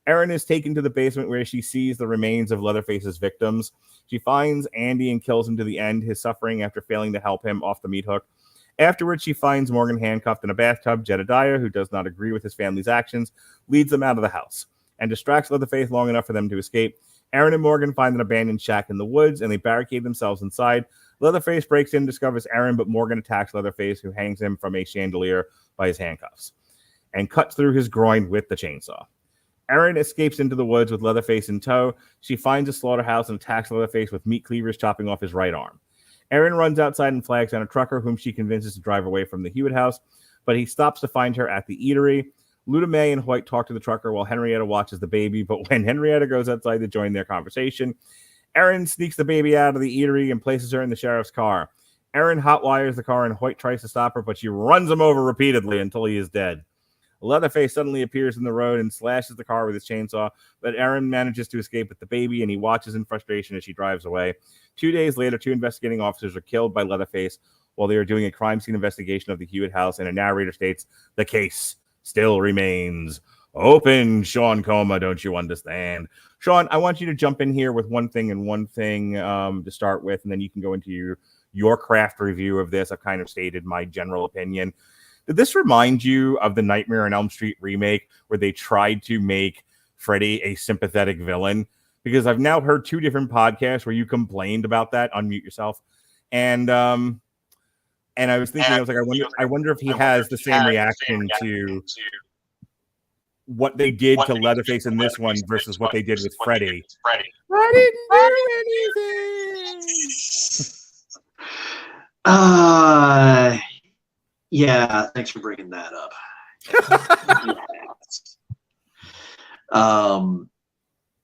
Aaron is taken to the basement where she sees the remains of Leatherface's victims. She finds Andy and kills him to the end, his suffering after failing to help him off the meat hook. Afterwards, she finds Morgan handcuffed in a bathtub. Jedediah, who does not agree with his family's actions, leads them out of the house and distracts Leatherface long enough for them to escape. Aaron and Morgan find an abandoned shack in the woods, and they barricade themselves inside. Leatherface breaks in, discovers Aaron, but Morgan attacks Leatherface, who hangs him from a chandelier by his handcuffs and cuts through his groin with the chainsaw. Aaron escapes into the woods with Leatherface in tow. She finds a slaughterhouse and attacks Leatherface with meat cleavers, chopping off his right arm. Aaron runs outside and flags down a trucker, whom she convinces to drive away from the Hewitt house, but he stops to find her at the eatery. Luda May and Hoyt talk to the trucker while Henrietta watches the baby, but when Henrietta goes outside to join their conversation, Aaron sneaks the baby out of the eatery and places her in the sheriff's car. Aaron hotwires the car, and Hoyt tries to stop her, but she runs him over repeatedly until he is dead. Leatherface suddenly appears in the road and slashes the car with his chainsaw, but Aaron manages to escape with the baby, and he watches in frustration as she drives away. 2 days later, 2 investigating officers are killed by Leatherface while they are doing a crime scene investigation of the Hewitt house, and a narrator states, "The case still remains open, Sean Coma, don't you understand?" Sean, I want you to jump in here with one thing to start with, and then you can go into your craft review of this. I've kind of stated my general opinion. Did this remind you of the Nightmare on Elm Street remake where they tried to make Freddy a sympathetic villain? Because I've now heard 2 different podcasts where you complained about that. Unmute yourself. And I was thinking, I was like, I wonder if he has the same reaction to what they did to Leatherface in this one versus what they did with Freddy. I didn't do anything. Yeah, thanks for bringing that up.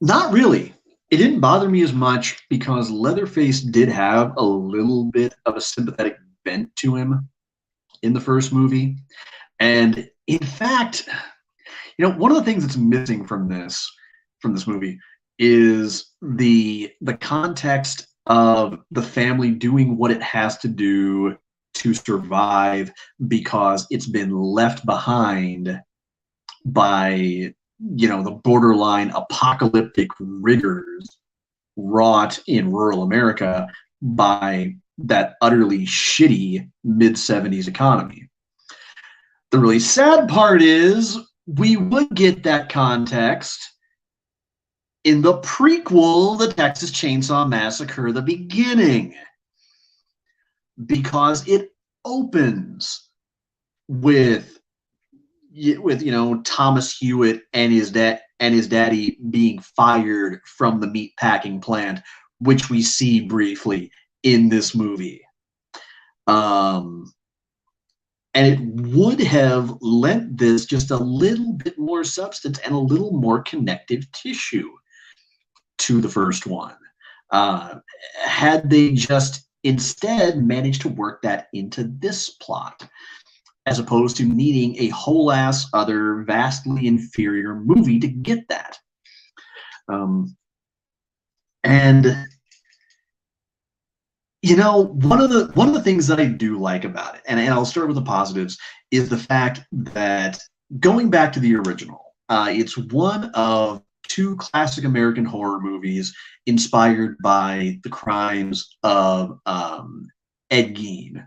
Not really. It didn't bother me as much because Leatherface did have a little bit of a sympathetic bent to him in the first movie. And in fact, one of the things that's missing from this movie is the context of the family doing what it has to do to survive because it's been left behind by, the borderline apocalyptic rigors wrought in rural America by that utterly shitty mid-70s economy. The really sad part is we would get that context in the prequel, The Texas Chainsaw Massacre, the beginning, because it opens with Thomas Hewitt and his daddy being fired from the meat packing plant, which we see briefly in this movie. And it would have lent this just a little bit more substance and a little more connective tissue to the first one. Had they just instead managed to work that into this plot, as opposed to needing a whole ass other vastly inferior movie to get that. One of the things that I do like about it, and I'll start with the positives, is the fact that going back to the original, it's one of 2 classic American horror movies inspired by the crimes of Ed Gein,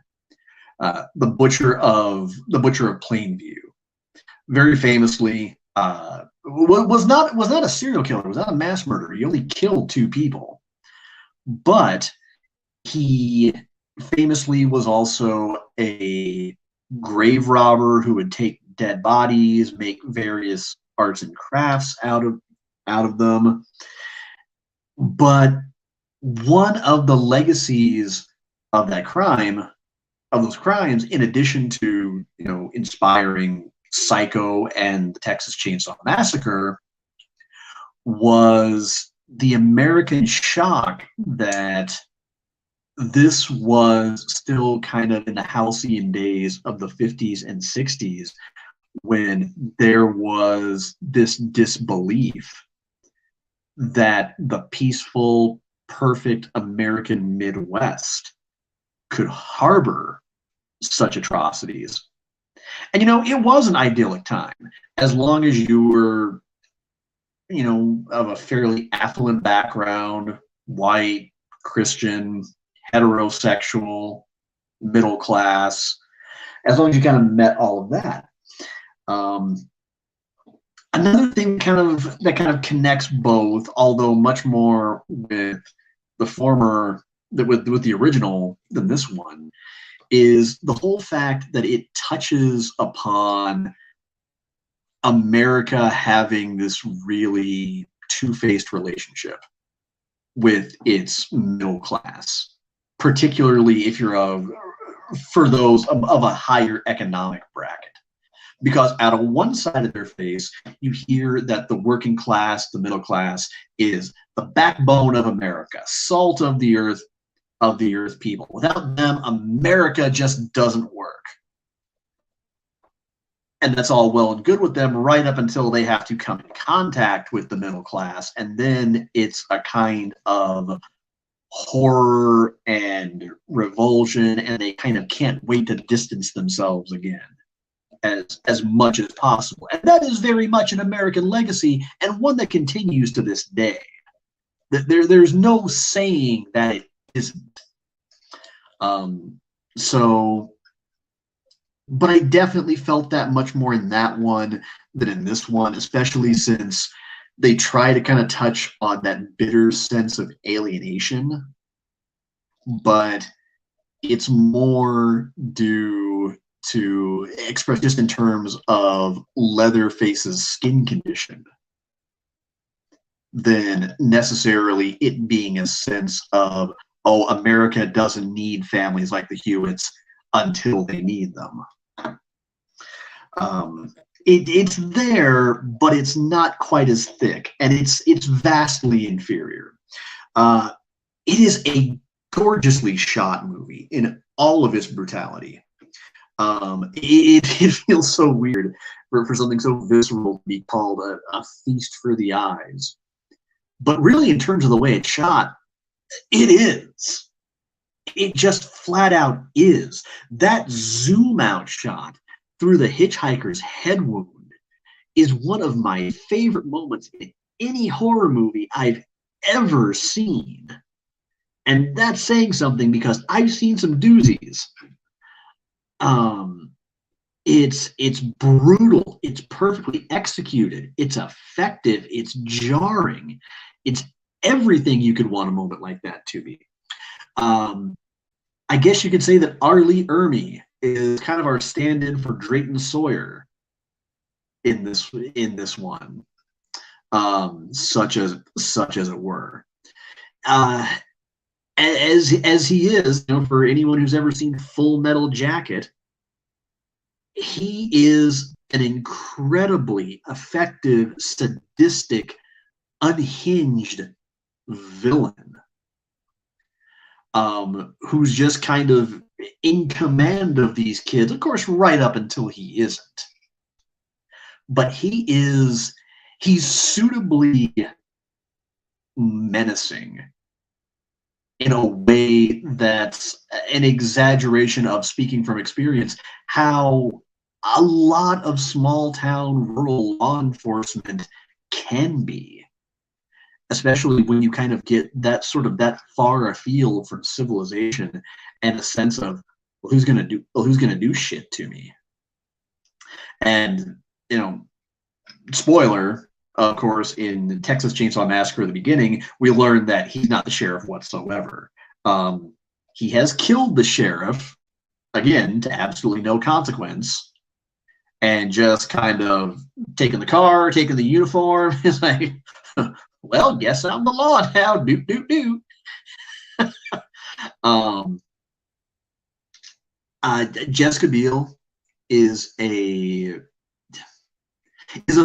the butcher of Plainview. Very famously, was not a serial killer, was not a mass murderer. He only killed 2 people, but He famously was also a grave robber who would take dead bodies, make various arts and crafts out of them. But one of the legacies of that crime, of those crimes, in addition to, you know, inspiring Psycho and the Texas Chainsaw Massacre, was the American shock that this was still kind of in the halcyon days of the 50s and 60s, when there was this disbelief that the peaceful, perfect American Midwest could harbor such atrocities. And, you know, it was an idyllic time, as long as you were, you know, of a fairly affluent background, white, Christian, heterosexual, middle class, as long as you kind of met all of that. Another thing that kind of connects both, although much more with the former, with the original than this one, is the whole fact that it touches upon America having this really two-faced relationship with its middle class, particularly if you're for those of a higher economic bracket. Because out of one side of their face, you hear that the working class, the middle class, is the backbone of America, salt of the earth people. Without them, America just doesn't work. And that's all well and good with them right up until they have to come in contact with the middle class. And then it's a kind of horror and revulsion, and they kind of can't wait to distance themselves again as much as possible. And that is very much an American legacy, and one that continues to this day. There's no saying that it isn't. But I definitely felt that much more in that one than in this one, especially since they try to kind of touch on that bitter sense of alienation, but it's more due to express just in terms of Leatherface's skin condition than necessarily it being a sense of, oh, America doesn't need families like the Hewitts until they need them. It's there, but it's not quite as thick, and it's vastly inferior. It is a gorgeously shot movie in all of its brutality. It feels so weird for something so visceral to be called a feast for the eyes. But really, in terms of the way it's shot, it is. It just flat out is. That zoom out shot through the hitchhiker's head wound is one of my favorite moments in any horror movie I've ever seen. And that's saying something, because I've seen some doozies. It's brutal. It's perfectly executed. It's effective. It's jarring. It's everything you could want a moment like that to be. I guess you could say that R. Lee Ermey is kind of our stand-in for Drayton Sawyer in this one, such as it were. As he is, you know, for anyone who's ever seen Full Metal Jacket, he is an incredibly effective, sadistic, unhinged villain, who's just kind of in command of these kids, of course, right up until he isn't. But he's suitably menacing in a way that's an exaggeration of, speaking from experience, how a lot of small town rural law enforcement can be, especially when you kind of get that far afield from civilization and a sense of, well, who's gonna do shit to me. And, you know, spoiler, of course, in Texas Chainsaw Massacre at the beginning, we learned that he's not the sheriff whatsoever. He has killed the sheriff, again, to absolutely no consequence, and just kind of taking the car, taking the uniform. It's like, well, guess I'm the law now. Doot, doot, doot. Jessica Biel is a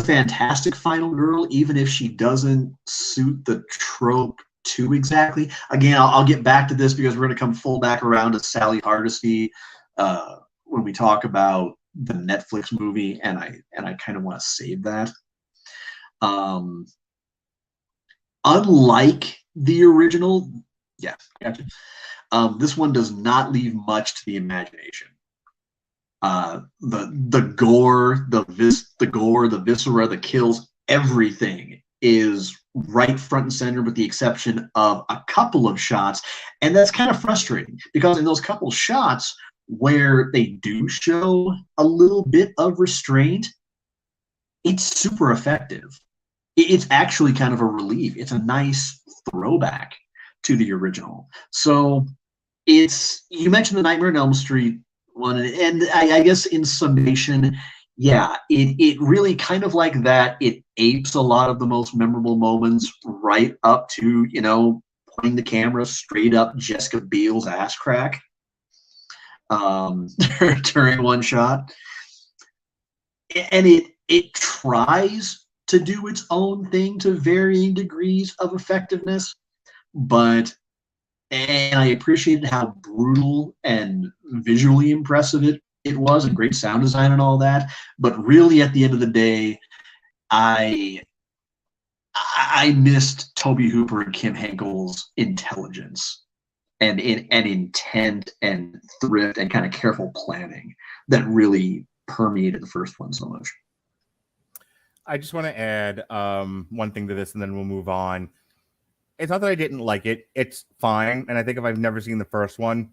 fantastic final girl, even if she doesn't suit the trope too exactly. Again, I'll get back to this because we're going to come full back around to Sally Hardesty when we talk about the Netflix movie, and I kind of want to save that. Unlike the original, yeah, gotcha. This one does not leave much to the imagination. The gore, the viscera, the kills, everything is right front and center, with the exception of a couple of shots, and that's kind of frustrating because in those couple shots where they do show a little bit of restraint, it's super effective. It's actually kind of a relief. It's a nice throwback to the original. So you mentioned the Nightmare on Elm Street one, and I guess in summation, yeah, it really kind of like that. It apes a lot of the most memorable moments right up to, pointing the camera straight up Jessica Biel's ass crack during one shot. And it tries to do its own thing to varying degrees of effectiveness, and I appreciated how brutal and visually impressive it was, and great sound design and all that. But really, at the end of the day, I missed Tobe Hooper and Kim Henkel's intelligence and intent and thrift and kind of careful planning that really permeated the first one so much. I just want to add one thing to this, and then we'll move on. It's not that I didn't like it. It's fine. And I think if I've never seen the first one,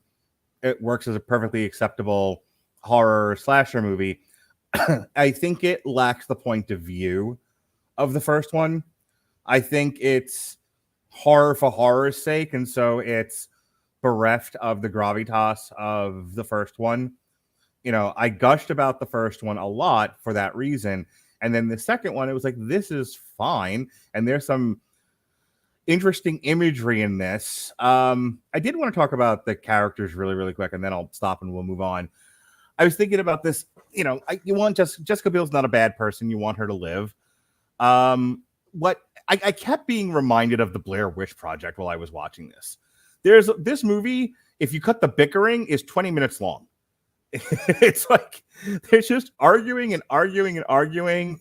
it works as a perfectly acceptable horror slasher movie. I think it lacks the point of view of the first one. I think it's horror for horror's sake. And so it's bereft of the gravitas of the first one. I gushed about the first one a lot for that reason. And then the second one, it was like, this is fine. And there's some interesting imagery in this. I did want to talk about the characters really, really quick, and then I'll stop and we'll move on. I was thinking about this. You want Jessica Biel's not a bad person. You want her to live. I kept being reminded of the Blair Witch Project while I was watching this. There's this movie, if you cut the bickering, is 20 minutes long. It's like they're just arguing and arguing and arguing,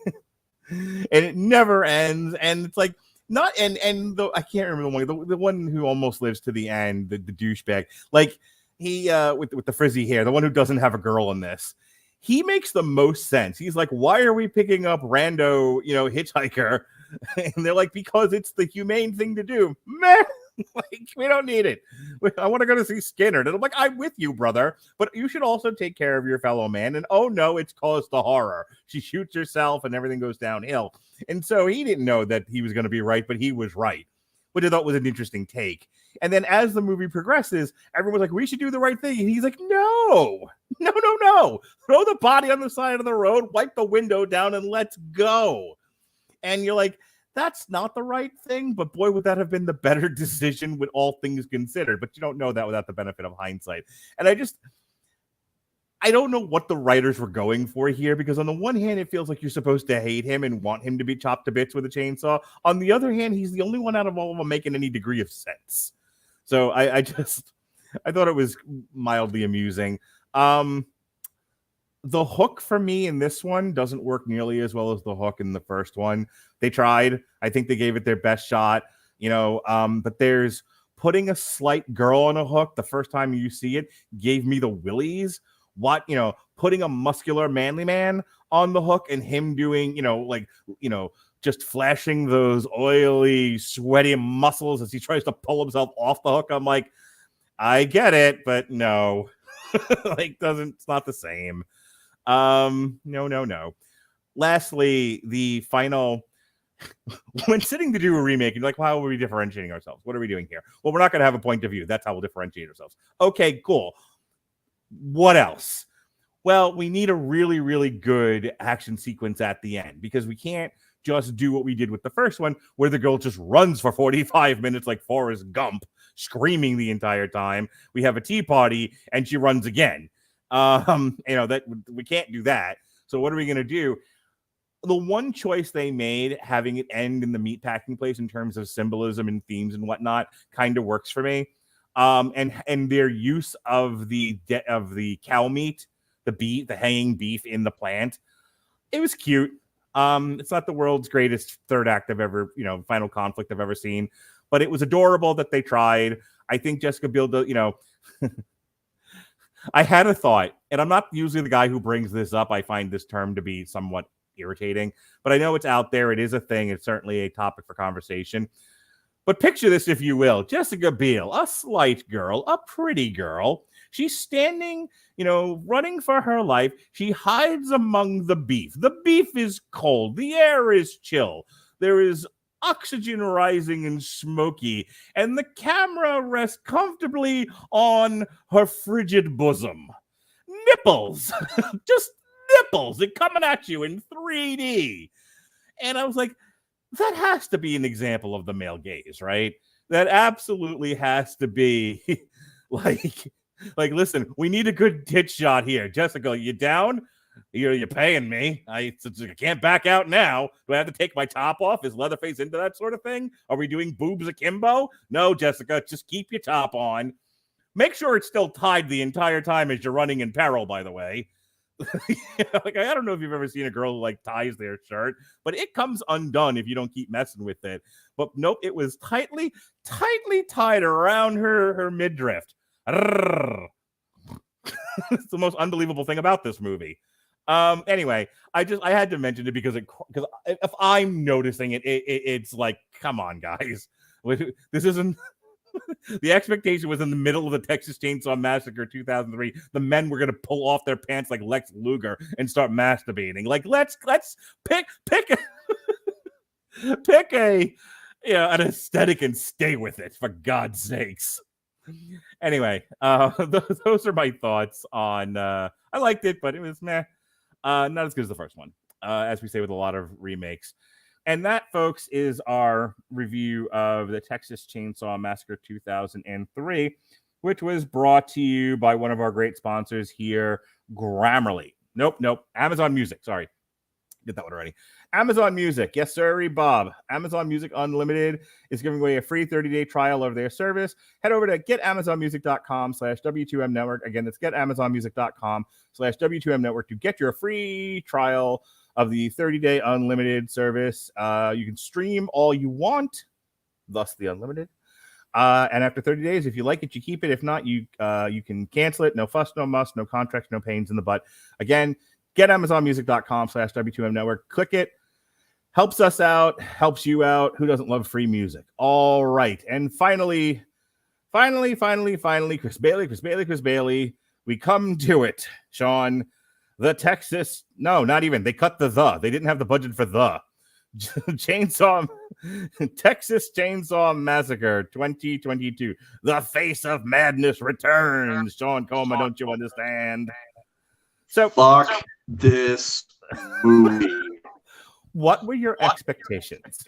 and it never ends. And it's like, not and I can't remember the one who almost lives to the end, the douchebag, like he with the frizzy hair, the one who doesn't have a girl in this. He makes the most sense. He's like, why are we picking up rando, hitchhiker? And they're like, because it's the humane thing to do. Meh. Like, we don't need it. I want to go to see Skinner. And I'm like, I'm with you, brother. But you should also take care of your fellow man. And oh no, it's caused the horror. She shoots herself and everything goes downhill. And so he didn't know that he was going to be right, but he was right, which I thought was an interesting take. And then as the movie progresses, everyone's like, we should do the right thing. And he's like, no. Throw the body on the side of the road, wipe the window down, and let's go. And you're like, that's not the right thing, but boy, would that have been the better decision with all things considered. But you don't know that without the benefit of hindsight. And I don't know what the writers were going for here, because on the one hand, it feels like you're supposed to hate him and want him to be chopped to bits with a chainsaw. On the other hand, he's the only one out of all of them making any degree of sense. So I thought it was mildly amusing. The hook for me in this one doesn't work nearly as well as the hook in the first one. They tried. I think they gave it their best shot, but there's putting a slight girl on a hook the first time you see it gave me the willies. Putting a muscular manly man on the hook and him doing, just flashing those oily, sweaty muscles as he tries to pull himself off the hook. I'm like, I get it, but no, it's not the same. No. Lastly, the final when sitting to do a remake, you're like, how are we differentiating ourselves? What are we doing here? Well, we're not going to have a point of view. That's how we'll differentiate ourselves. Okay, cool. What else? Well, we need a really, really good action sequence at the end, because we can't just do what we did with the first one, where the girl just runs for 45 minutes like Forrest Gump, screaming the entire time. We have a tea party and she runs again. That we can't do that. So what are we going to do? The one choice they made, having it end in the meatpacking place in terms of symbolism and themes and whatnot, kind of works for me. And their use of the cow meat, the hanging beef in the plant, it was cute. It's not the world's greatest third act I've ever, final conflict I've ever seen, but it was adorable that they tried. I think Jessica Biel, I had a thought, and I'm not usually the guy who brings this up. I find this term to be somewhat irritating, but I know it's out there. It is a thing. It's certainly a topic for conversation. But picture this, if you will. Jessica Biel, a slight girl, a pretty girl. She's standing, running for her life. She hides among the beef. The beef is cold. The air is chill. There is oxygen rising and smoky, and the camera rests comfortably on her frigid bosom. Nipples. Just nipples. They're coming at you in 3D. And I was like, that has to be an example of the male gaze, right? That absolutely has to be like, listen, we need a good tit shot here. Jessica, you down? You're paying me. I can't back out now. Do I have to take my top off? Is Leatherface into that sort of thing? Are we doing boobs akimbo? No, Jessica, just keep your top on. Make sure it's still tied the entire time as you're running in peril, by the way. I don't know if you've ever seen a girl who ties their shirt, but it comes undone if you don't keep messing with it. But nope, it was tightly tied around her midriff. It's the most unbelievable thing about this movie. Anyway, I had to mention it because if I'm noticing it, it's like, come on, guys, this isn't. The expectation was in the middle of the Texas Chainsaw Massacre 2003. The men were going to pull off their pants like Lex Luger and start masturbating. Like, let's pick an aesthetic and stay with it, for God's sakes. Anyway, those are my thoughts on. I liked it, but it was meh. Not as good as the first one, as we say with a lot of remakes. And that, folks, is our review of the Texas Chainsaw Massacre 2003, which was brought to you by one of our great sponsors here, Grammarly. Nope. Amazon Music. Sorry. Did that one already. Amazon Music. Yes, sir, Bob. Amazon Music Unlimited is giving away a free 30-day trial of their service. Head over to getamazonmusic.com/W2M Network. Again, that's getamazonmusic.com/W2M Network to get your free trial of the 30-day unlimited service. You can stream all you want, thus the unlimited. And after 30 days, if you like it, you keep it. If not, you can cancel it. No fuss, no muss, no contracts, no pains in the butt. Again, getamazonmusic.com/W2M Network. Click it. Helps us out, helps you out. Who doesn't love free music? All right. And finally, Chris Bailey. We come to it, Sean. The Texas, no, not even. They cut the. They didn't have the budget for the. Texas Chainsaw Massacre 2022. The Face of Madness returns. Sean Coma, don't you understand? So fuck this movie. What were your expectations?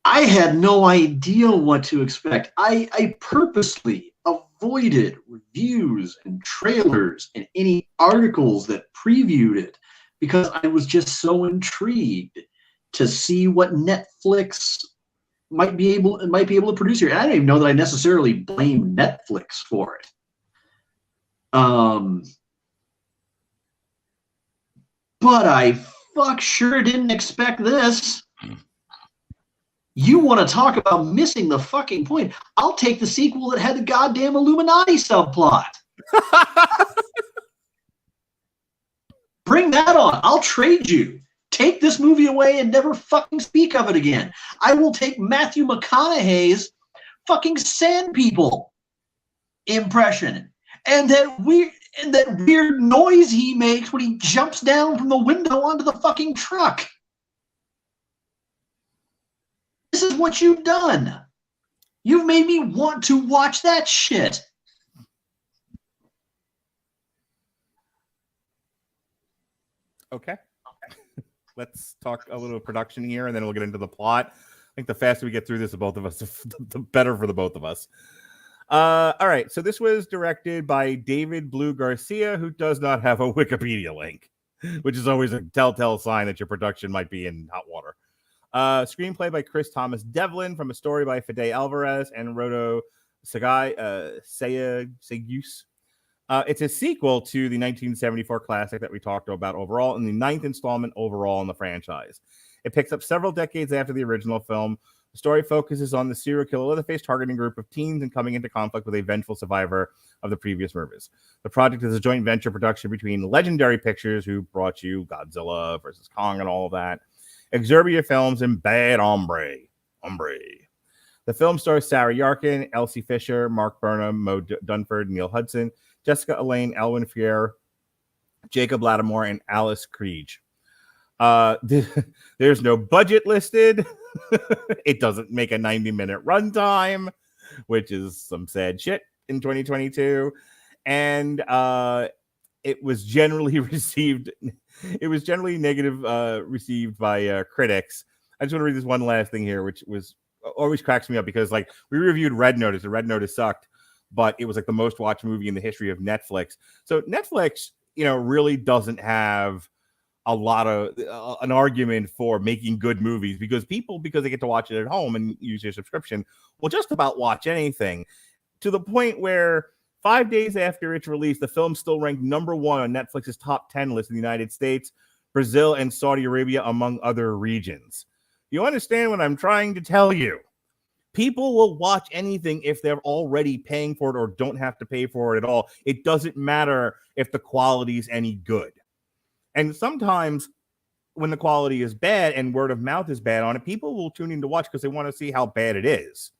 I had no idea what to expect. I purposely avoided reviews and trailers and any articles that previewed it because I was just so intrigued to see what Netflix might be able to produce here. And I don't even know that I necessarily blame Netflix for it. But I sure didn't expect this. You want to talk about missing the fucking point? I'll take the sequel that had the goddamn Illuminati subplot. Bring that on. I'll trade you. Take this movie away and never fucking speak of it again. I will take Matthew McConaughey's fucking Sand People impression and that weird noise he makes when he jumps down from the window onto the fucking truck. is what you've done. You've made me want to watch that shit. Okay. Let's talk a little production here, and then we'll get into the plot. I think the faster we get through this, the both of us, the better for the both of us. All right. So this was directed by David Blue Garcia, who does not have a Wikipedia link, which is always a telltale sign that your production might be in hot water. Screenplay by Chris Thomas Devlin from a story by Fede Alvarez and Rodo Sayus. It's a sequel to the 1974 classic that we talked about overall, and the 9th installment overall in the franchise. It picks up several decades after the original film. The story focuses on the serial killer Leatherface targeting a group of teens and coming into conflict with a vengeful survivor of the previous murders. The project is a joint venture production between Legendary Pictures, who brought you Godzilla vs. Kong and all of that, Exerbia Films, and Bad Hombre. The film stars Sarah Yarkin, Elsie Fisher, Mark Burnham, Mo Dunford, Neil Hudson, Jessica Elaine, Elwyn Fier, Jacob Lattimore, and Alice Kriege. There's no budget listed. It doesn't make a 90-minute runtime, which is some sad shit in 2022. And it was generally received. It was generally negative received by critics. I just want to read this one last thing here, which was always cracks me up because, like, we reviewed Red Notice, and Red Notice sucked, but it was like the most watched movie in the history of Netflix. So Netflix, really doesn't have a lot of an argument for making good movies because they get to watch it at home and use their subscription, will just about watch anything, to the point where 5 days after its release, the film still ranked number 1 on Netflix's top 10 list in the United States, Brazil, and Saudi Arabia, among other regions. You understand what I'm trying to tell you? People will watch anything if they're already paying for it or don't have to pay for it at all. It doesn't matter if the quality is any good. And sometimes when the quality is bad and word of mouth is bad on it, people will tune in to watch because they want to see how bad it is.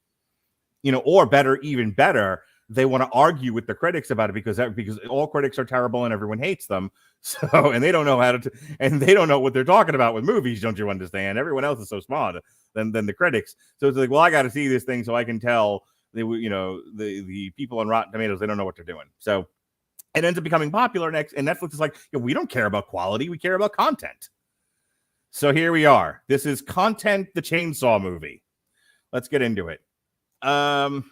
Or better, even better, they want to argue with the critics about it because all critics are terrible and everyone hates them. So, and they don't know and they don't know what they're talking about with movies. Don't you understand? Everyone else is so smart than the critics. So it's like, well, I got to see this thing so I can tell the people on Rotten Tomatoes, they don't know what they're doing. So it ends up becoming popular next, and Netflix is like, we don't care about quality, we care about content. So here we are. This is Content, the Chainsaw movie. Let's get into it. All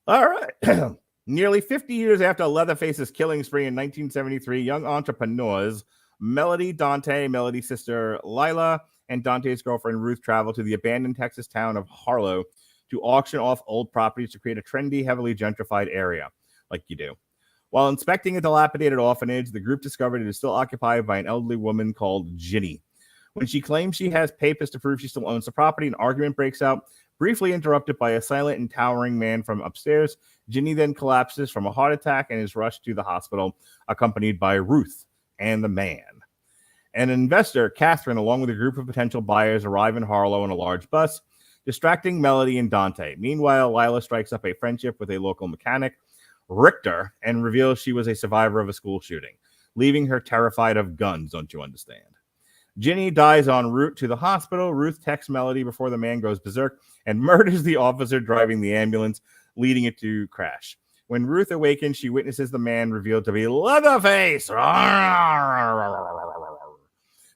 right. Nearly 50 years after Leatherface's killing spree in 1973, young entrepreneurs Melody, Dante, Melody's sister Lila, and Dante's girlfriend Ruth travel to the abandoned Texas town of Harlow to auction off old properties to create a trendy, heavily gentrified area, like you do. While inspecting a dilapidated orphanage, the group discovered it is still occupied by an elderly woman called Ginny. When she claims she has papers to prove she still owns the property, an argument breaks out, briefly interrupted by a silent and towering man from upstairs. Ginny then collapses from a heart attack and is rushed to the hospital, accompanied by Ruth and the man. An investor, Catherine, along with a group of potential buyers, arrive in Harlow in a large bus, distracting Melody and Dante. Meanwhile, Lila strikes up a friendship with a local mechanic, Richter, and reveals she was a survivor of a school shooting, leaving her terrified of guns, don't you understand? Ginny dies en route to the hospital. Ruth texts Melody before the man goes berserk and murders the officer driving the ambulance, leading it to crash. When Ruth awakens, she witnesses the man revealed to be Leatherface,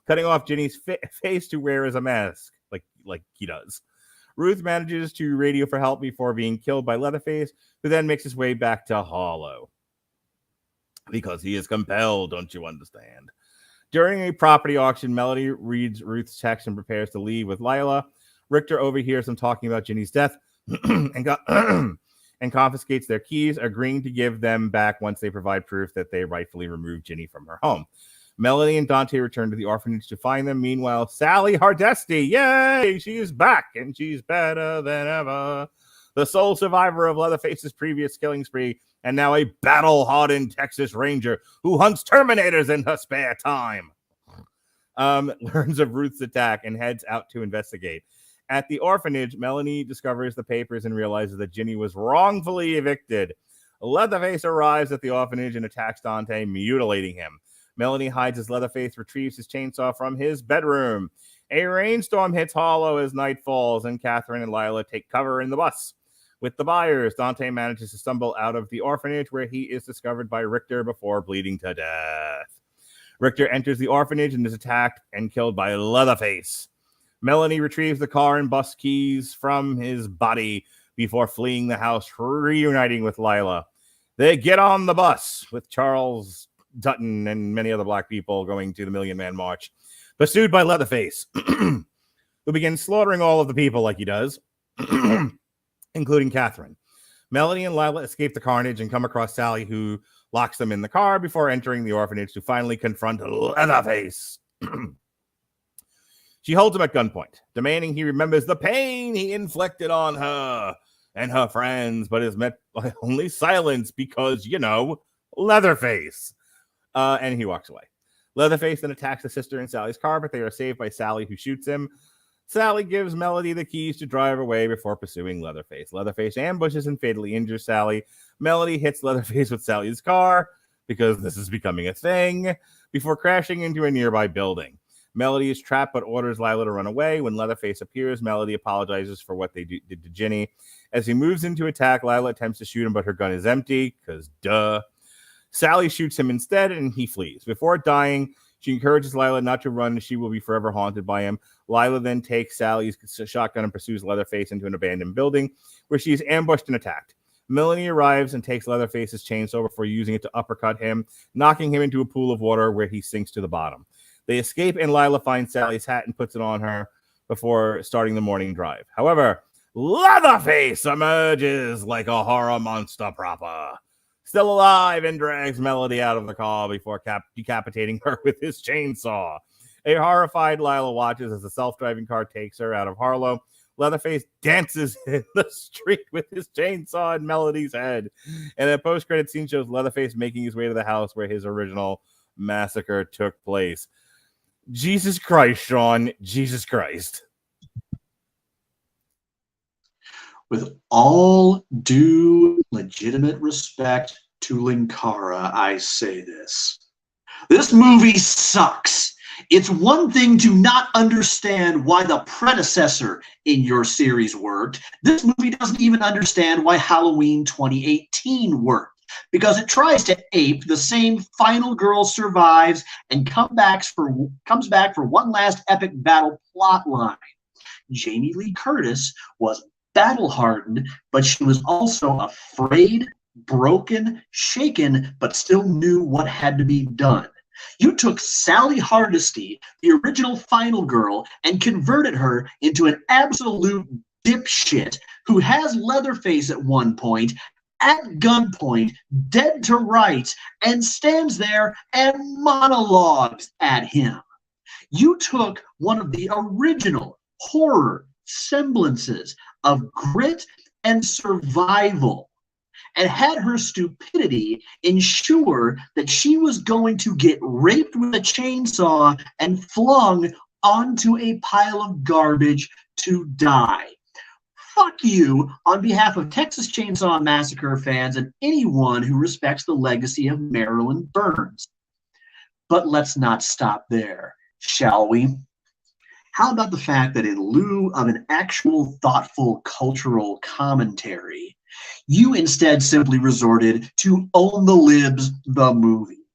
cutting off Ginny's face to wear as a mask, like he does. Ruth manages to radio for help before being killed by Leatherface, who then makes his way back to Harlow. Because he is compelled, don't you understand? During a property auction, Melody reads Ruth's text and prepares to leave with Lila. Richter overhears them talking about Ginny's death and confiscates their keys, agreeing to give them back once they provide proof that they rightfully removed Ginny from her home. Melody and Dante return to the orphanage to find them. Meanwhile, Sally Hardesty, yay, she is back and she's better than ever. The sole survivor of Leatherface's previous killing spree, and now a battle-hardened Texas Ranger who hunts Terminators in her spare time, learns of Ruth's attack and heads out to investigate. At the orphanage, Melanie discovers the papers and realizes that Ginny was wrongfully evicted. Leatherface arrives at the orphanage and attacks Dante, mutilating him. Melanie hides as Leatherface retrieves his chainsaw from his bedroom. A rainstorm hits Hollow as night falls, and Catherine and Lila take cover in the bus. With the buyers, Dante manages to stumble out of the orphanage where he is discovered by Richter before bleeding to death. Richter enters the orphanage and is attacked and killed by Leatherface. Melanie retrieves the car and bus keys from his body before fleeing the house, reuniting with Lila. They get on the bus with Charles Dutton and many other black people going to the Million Man March, pursued by Leatherface, who begins slaughtering all of the people like he does, including Catherine. Melanie and Lila escape the carnage and come across Sally, who locks them in the car before entering the orphanage to finally confront Leatherface. She holds him at gunpoint, demanding he remembers the pain he inflicted on her and her friends, but is met by only silence because, Leatherface. And he walks away. Leatherface then attacks the sister in Sally's car, but they are saved by Sally, who shoots him. Sally gives Melody the keys to drive away before pursuing Leatherface. Leatherface ambushes and fatally injures Sally. Melody hits Leatherface with Sally's car, because this is becoming a thing, before crashing into a nearby building. Melody is trapped but orders Lila to run away. When Leatherface appears, Melody apologizes for what they did to Ginny. As he moves in to attack, Lila attempts to shoot him, but her gun is empty, because duh. Sally shoots him instead, and he flees. Before dying, she encourages Lila not to run, as she will be forever haunted by him. Lila then takes Sally's shotgun and pursues Leatherface into an abandoned building, where she is ambushed and attacked. Melanie arrives and takes Leatherface's chainsaw before using it to uppercut him, knocking him into a pool of water where he sinks to the bottom. They escape, and Lila finds Sally's hat and puts it on her before starting the morning drive. However, Leatherface emerges like a horror monster proper, still alive, and drags Melody out of the car before decapitating her with his chainsaw. A horrified Lila watches as the self-driving car takes her out of Harlow. Leatherface dances in the street with his chainsaw in Melody's head. And a post-credit scene shows Leatherface making his way to the house where his original massacre took place. Jesus Christ, Sean. Jesus Christ. With all due legitimate respect to Linkara, I say this. This movie sucks. It's one thing to not understand why the predecessor in your series worked. This movie doesn't even understand why Halloween 2018 worked, because it tries to ape the same final girl survives and comes back for one last epic battle plot line. Jamie Lee Curtis was battle-hardened, but she was also afraid, broken, shaken, but still knew what had to be done. You took Sally Hardesty, the original final girl, and converted her into an absolute dipshit who has Leatherface at one point, at gunpoint, dead to rights, and stands there and monologues at him. You took one of the original horror semblances of grit and survival and had her stupidity ensure that she was going to get raped with a chainsaw and flung onto a pile of garbage to die. Fuck you on behalf of Texas Chainsaw Massacre fans and anyone who respects the legacy of Marilyn Burns. But let's not stop there, shall we? How about the fact that in lieu of an actual thoughtful cultural commentary, you instead simply resorted to Own the Libs, the movie.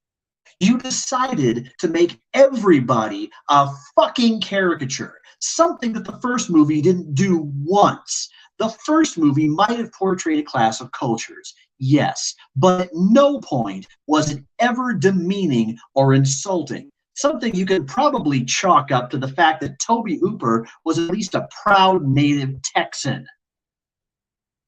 You decided to make everybody a fucking caricature, something that the first movie didn't do once. The first movie might have portrayed a class of cultures, yes, but at no point was it ever demeaning or insulting. Something you could probably chalk up to the fact that Tobe Hooper was at least a proud native Texan.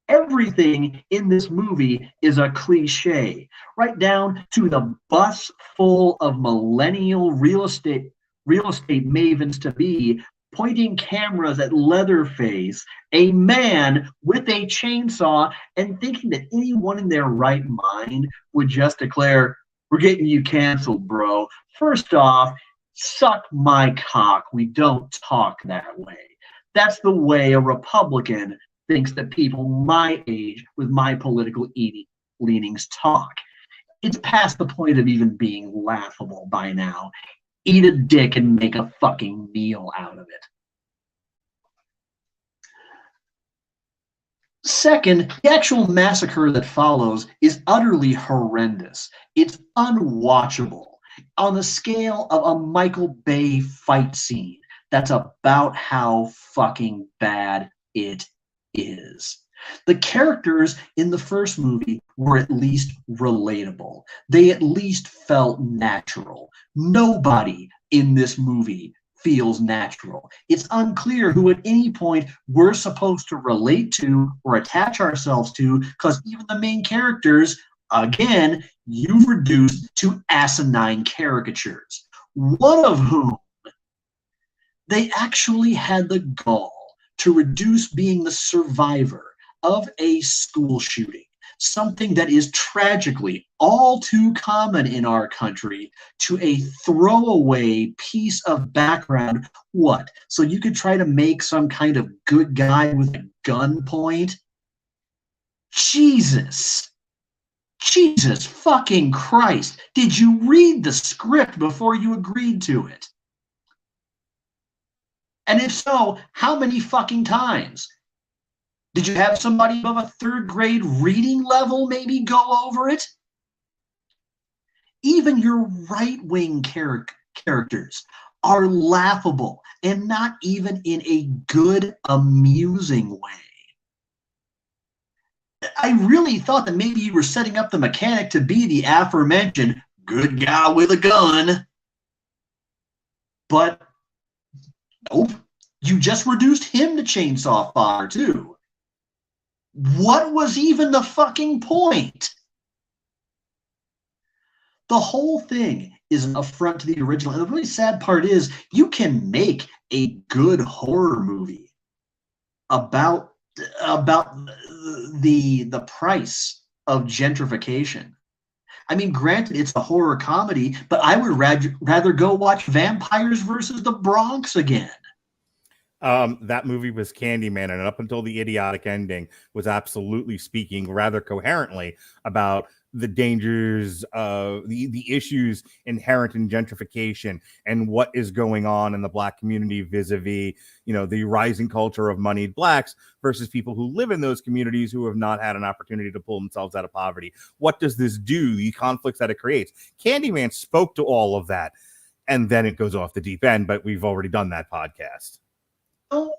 Everything in this movie is a cliche, right down to the bus full of millennial real estate mavens to be pointing cameras at Leatherface, a man with a chainsaw, and thinking that anyone in their right mind would just declare, "We're getting you canceled, bro. First off, suck my cock. We don't talk that way." That's the way a Republican thinks that people my age with my political leanings talk. It's past the point of even being laughable by now. eat a dick and make a fucking meal out of it. Second, the actual massacre that follows is utterly horrendous. It's unwatchable on the scale of a Michael Bay fight scene. That's about how fucking bad it is. The characters in the first movie were at least relatable. They at least felt natural. Nobody in this movie feels natural. It's unclear who at any point we're supposed to relate to or attach ourselves to, because even the main characters, again, you've reduced to asinine caricatures. One of whom they actually had the gall to reduce being the survivor of a school shooting, something that is tragically all too common in our country, to a throwaway piece of background. What? So you could try to make some kind of good guy with a gun point? Jesus. Jesus fucking Christ. Did you read the script before you agreed to it? And if so, how many fucking times? Did you have somebody above a third grade reading level maybe go over it? Even your right-wing characters are laughable, and not even in a good, amusing way. I really thought that maybe you were setting up the mechanic to be the aforementioned good guy with a gun. But nope, you just reduced him to chainsaw fodder too. What was even the fucking point? The whole thing is an affront to the original. And the really sad part is you can make a good horror movie about the price of gentrification. I mean, granted, it's a horror comedy, but I would rather go watch Vampires versus the Bronx again. That movie was Candyman, and up until the idiotic ending was absolutely speaking rather coherently about the dangers of the issues inherent in gentrification and what is going on in the Black community vis-a-vis, the rising culture of moneyed Blacks versus people who live in those communities who have not had an opportunity to pull themselves out of poverty. What does this do? The conflicts that it creates. Candyman spoke to all of that, and then it goes off the deep end, but we've already done that podcast. Oh,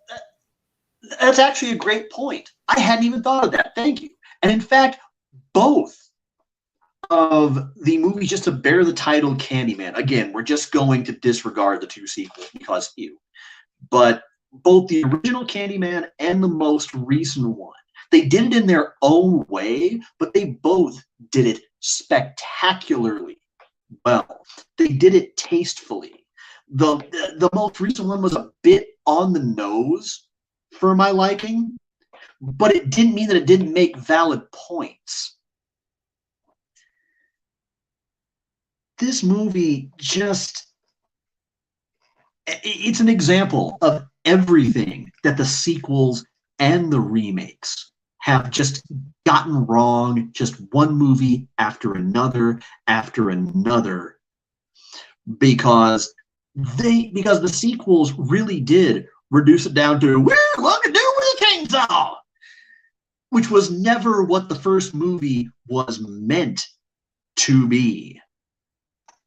that's actually a great point. I hadn't even thought of that. Thank you. And in fact, both of the movies, just to bear the title Candyman, again, we're just going to disregard the two sequels because ew. But both the original Candyman and the most recent one, they did it in their own way, but they both did it spectacularly well. They did it tastefully. The most recent one was a bit on the nose for my liking, but it didn't mean that it didn't make valid points. This movie it's an example of everything that the sequels and the remakes have just gotten wrong, just one movie after another, because the sequels really did reduce it down to, we're going to do with a chainsaw, which was never what the first movie was meant to be.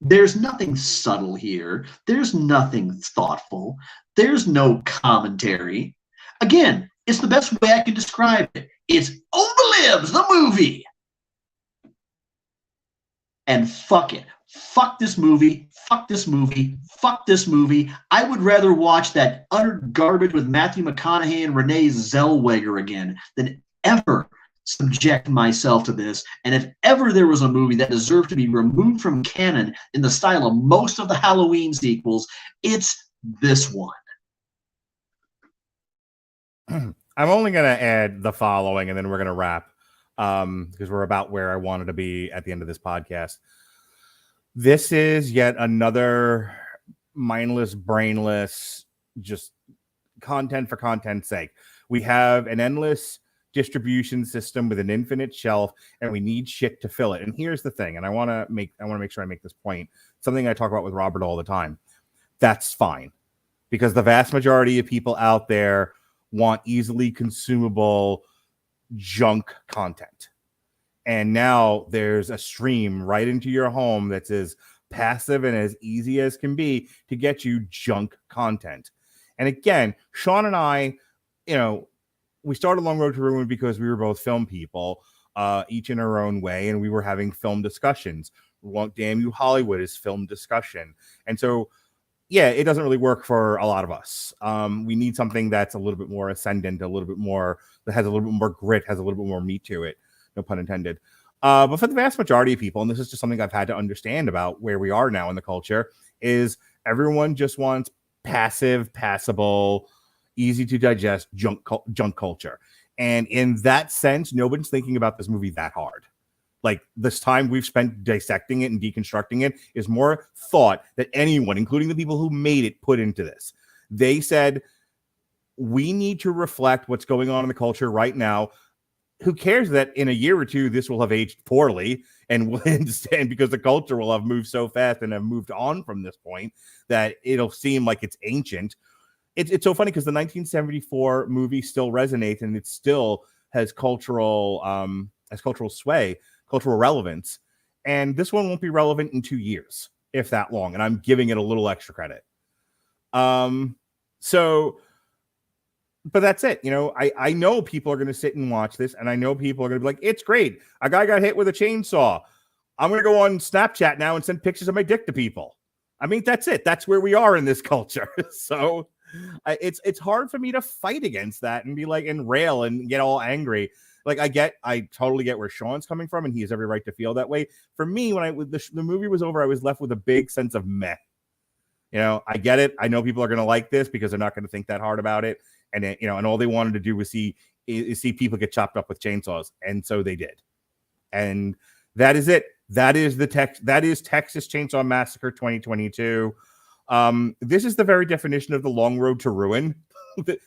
There's nothing subtle here. There's nothing thoughtful. There's no commentary. Again, it's the best way I can describe it. It's overlives the movie. And fuck it. Fuck this movie. Fuck this movie. Fuck this movie. I would rather watch that utter garbage with Matthew McConaughey and Renee Zellweger again than ever subject myself to this. And if ever there was a movie that deserved to be removed from canon in the style of most of the Halloween sequels, it's this one. I'm only going to add the following, and then we're going to wrap, because we're about where I wanted to be at the end of this podcast. This is yet another mindless, brainless, just content for content's sake. We have an endless distribution system with an infinite shelf, and we need shit to fill it. And here's the thing, and I want to make sure I make this point, something I talk about with Robert all the time. that's fine, because the vast majority of people out there want easily consumable junk content. And now there's a stream right into your home that's as passive and as easy as can be to get you junk content. And again, Sean and I, we started Long Road to Ruin because we were both film people, each in our own way, and we were having film discussions. Damn You Hollywood is film discussion. And so, yeah, it doesn't really work for a lot of us. We need something that's a little bit more ascendant, a little bit more, that has a little bit more grit, has a little bit more meat to it. No pun intended. But for the vast majority of people, and this is just something I've had to understand about where we are now in the culture, is everyone just wants passive, passable, easy to digest junk culture. And in that sense, nobody's thinking about this movie that hard. Like, this time we've spent dissecting it and deconstructing it is more thought that anyone, including the people who made it, put into this. They said, we need to reflect what's going on in the culture right now. Who cares that in a year or two this will have aged poorly, and will understand, because the culture will have moved so fast and have moved on from this point that it'll seem like it's ancient. It's so funny because the 1974 movie still resonates, and it still has cultural sway, cultural relevance. And this one won't be relevant in 2 years, if that long. And I'm giving it a little extra credit. But that's it. I know people are going to sit and watch this, and I know people are going to be like, it's great. A guy got hit with a chainsaw. I'm going to go on Snapchat now and send pictures of my dick to people. I mean, that's it. That's where we are in this culture. So it's hard for me to fight against that and be like, and rail and get all angry. Like, I totally get where Sean's coming from, and he has every right to feel that way. For me, when the movie was over, I was left with a big sense of meh. I get it. I know people are going to like this because they're not going to think that hard about it. And and all they wanted to do was see people get chopped up with chainsaws, and so they did. And that is it. That is Texas Chainsaw Massacre 2022. This is the very definition of the Long Road to Ruin.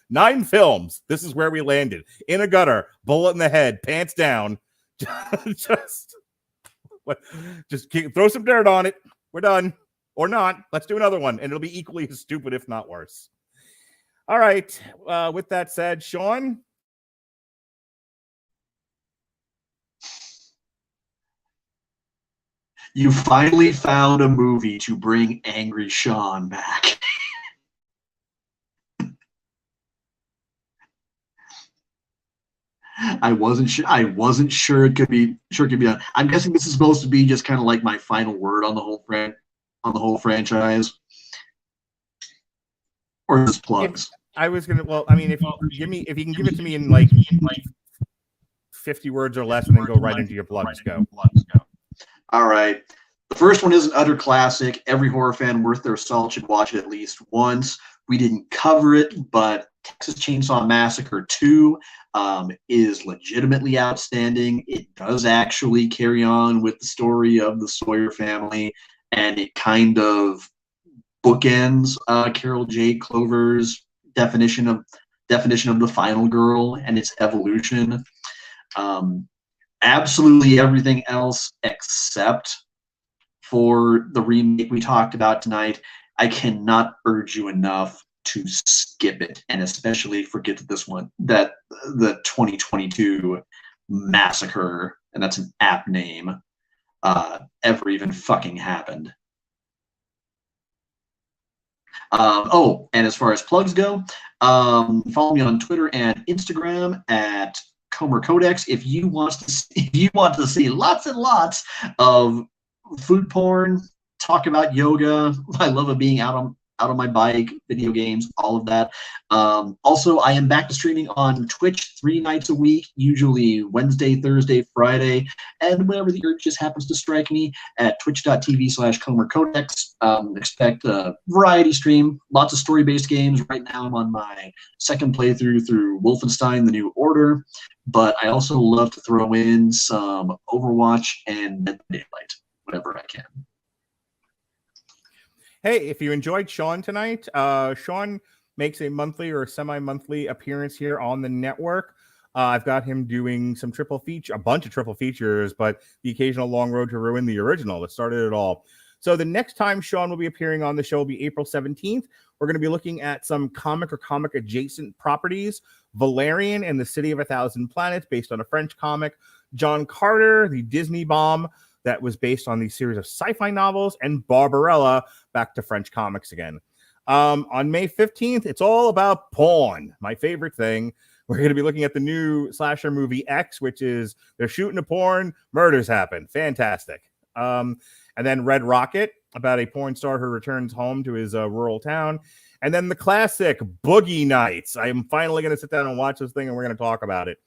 9 films. This is where we landed. In a gutter, bullet in the head, pants down. just throw some dirt on it. We're done. Or not. Let's do another one, and it'll be equally as stupid, if not worse. All right. With that said, Sean. You finally found a movie to bring angry Sean back. I wasn't sure it could be done. I'm guessing this is supposed to be just kind of like my final word on the whole franchise, or just plugs. I was gonna. Well, I mean, if you can give it to me in like 50 words or less, and then go right into your plugs. Go. All right. The first one is an utter classic. Every horror fan worth their salt should watch it at least once. We didn't cover it, but Texas Chainsaw Massacre 2 is legitimately outstanding. It does actually carry on with the story of the Sawyer family, and it kind of bookends Carol J. Clover's definition of the final girl and its evolution. Absolutely everything else except for the remake we talked about tonight, I cannot urge you enough to skip it, and especially forget that the 2022 Massacre, and that's an app name, ever even fucking happened. And as far as plugs go, follow me on Twitter and Instagram at Comer Codex. If you want to see lots and lots of food porn, talk about yoga, I love it being out on my bike, video games, all of that. Also, I am back to streaming on Twitch 3 nights a week, usually Wednesday, Thursday, Friday, and whenever the urge just happens to strike me at twitch.tv/ComerCodex. Expect a variety stream, lots of story-based games. Right now I'm on my second playthrough through Wolfenstein: The New Order, but I also love to throw in some Overwatch and Dead by Daylight whenever I can. Hey, if you enjoyed Sean tonight, Sean makes a monthly or semi-monthly appearance here on the network. I've got him doing a bunch of triple features, but the occasional Long Road to Ruin, the original that started it all. So the next time Sean will be appearing on the show will be April 17th. We're going to be looking at some comic or comic adjacent properties. Valerian and the City of a Thousand Planets, based on a French comic. John Carter, the Disney bomb that was based on the series of sci-fi novels. And Barbarella, back to French comics again. On May 15th, it's all about porn, my favorite thing. We're going to be looking at the new slasher movie X, which is they're shooting a porn, murders happen. Fantastic. And then Red Rocket, about a porn star who returns home to his rural town. And then the classic Boogie Nights. I'm finally going to sit down and watch this thing, and we're going to talk about it.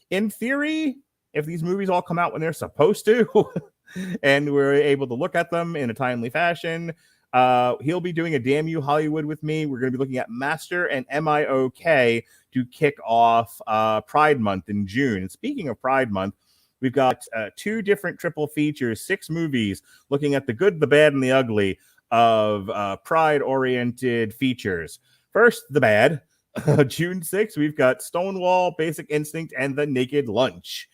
In theory, if these movies all come out when they're supposed to, and we're able to look at them in a timely fashion, he'll be doing a Damn You Hollywood with me. We're going to be looking at Master and MIOK to kick off Pride Month in June. And speaking of Pride Month, we've got 2 different triple features, 6 movies looking at the good, the bad, and the ugly of Pride-oriented features. First, the bad. June 6th, we've got Stonewall, Basic Instinct, and The Naked Lunch.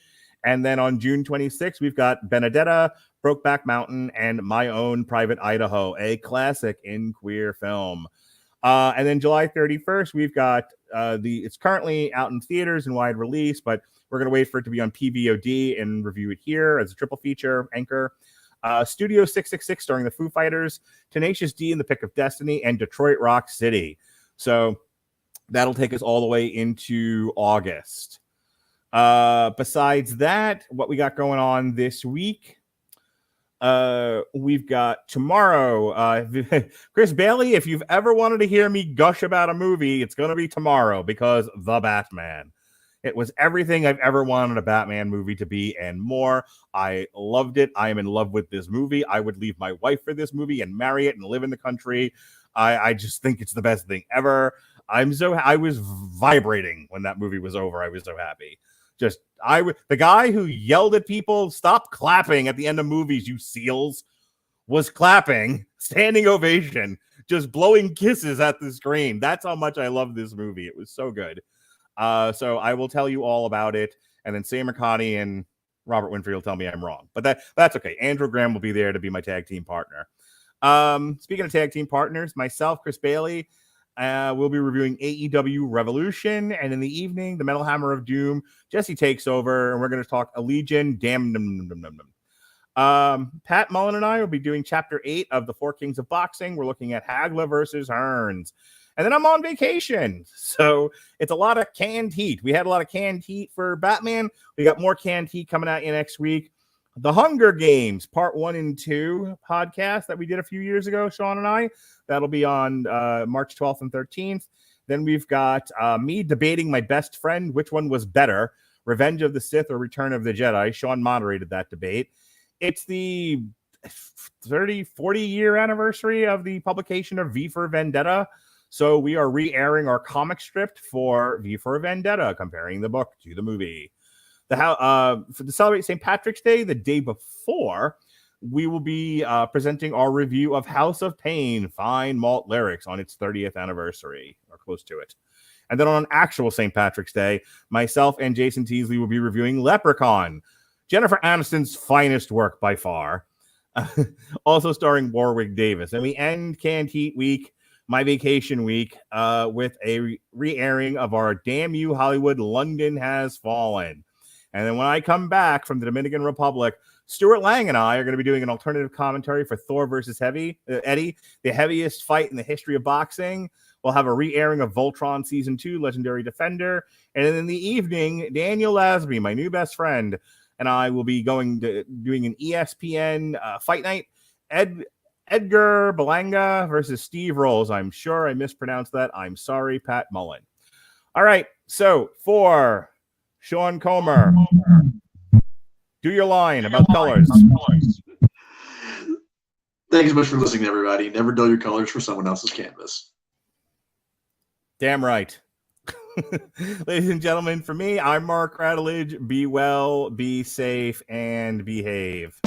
And then on June 26th, we've got Benedetta, Brokeback Mountain, and My Own Private Idaho, a classic in queer film. And then July 31st, we've got it's currently out in theaters and wide release, but we're going to wait for it to be on PVOD and review it here as a triple feature anchor. Studio 666 starring the Foo Fighters, Tenacious D and the Pick of Destiny, and Detroit Rock City. So that'll take us all the way into August. Besides that, what we got going on this week? We've got tomorrow. Chris Bailey, if you've ever wanted to hear me gush about a movie, it's going to be tomorrow, because The Batman. It was everything I've ever wanted a Batman movie to be and more. I loved it. I am in love with this movie. I would leave my wife for this movie and marry it and live in the country. I just think it's the best thing ever. I was vibrating when that movie was over. I was so happy. The guy who yelled at people, "Stop clapping" at the end of movies, you seals, was clapping, standing ovation, just blowing kisses at the screen. That's how much I love this movie. It was so good. So I will tell you all about it, and then Sam McConaughey and Robert Winfrey will tell me I'm wrong, but that's okay. Andrew Graham will be there to be my tag team partner. Speaking of tag team partners, myself, Chris Bailey, we'll be reviewing AEW Revolution, and in the evening, the Metal Hammer of Doom, Jesse takes over, and we're going to talk Allegiant. Pat Mullen and I will be doing Chapter 8 of The Four Kings of Boxing. We're looking at Hagler versus Hearns. And then I'm on vacation, so it's a lot of canned heat. We had a lot of canned heat for Batman. We got more canned heat coming at you next week. The Hunger Games, Part 1 and 2 podcast that we did a few years ago, Sean and I. That'll be on March 12th and 13th. Then we've got me debating my best friend, which one was better, Revenge of the Sith or Return of the Jedi. Sean moderated that debate. It's the 40-year anniversary of the publication of V for Vendetta. So we are re-airing our comic strip for V for Vendetta, comparing the book to the movie. To celebrate St. Patrick's Day, the day before, we will be presenting our review of House of Pain, Fine Malt Lyrics, on its 30th anniversary, or close to it. And then on actual St. Patrick's Day, myself and Jason Teasley will be reviewing Leprechaun, Jennifer Aniston's finest work by far, also starring Warwick Davis. And we end Canned Heat Week, my vacation week, with a re-airing of our Damn You Hollywood, London Has Fallen. And then when I come back from the Dominican Republic, Stuart Lang and I are going to be doing an alternative commentary for Thor versus Eddie, the heaviest fight in the history of boxing. We'll have a re-airing of Voltron Season 2, Legendary Defender. And then in the evening, Daniel Lasby, my new best friend, and I will be doing an ESPN fight night. Edgar Belanga versus Steve Rolls. I'm sure I mispronounced that. I'm sorry, Pat Mullen. All right, so for Sean Comer, do your line about colors. Thanks so much for listening, everybody. Never dull your colors for someone else's canvas. Damn right. Ladies and gentlemen, for me, I'm Mark Radulich. Be well, be safe, and behave.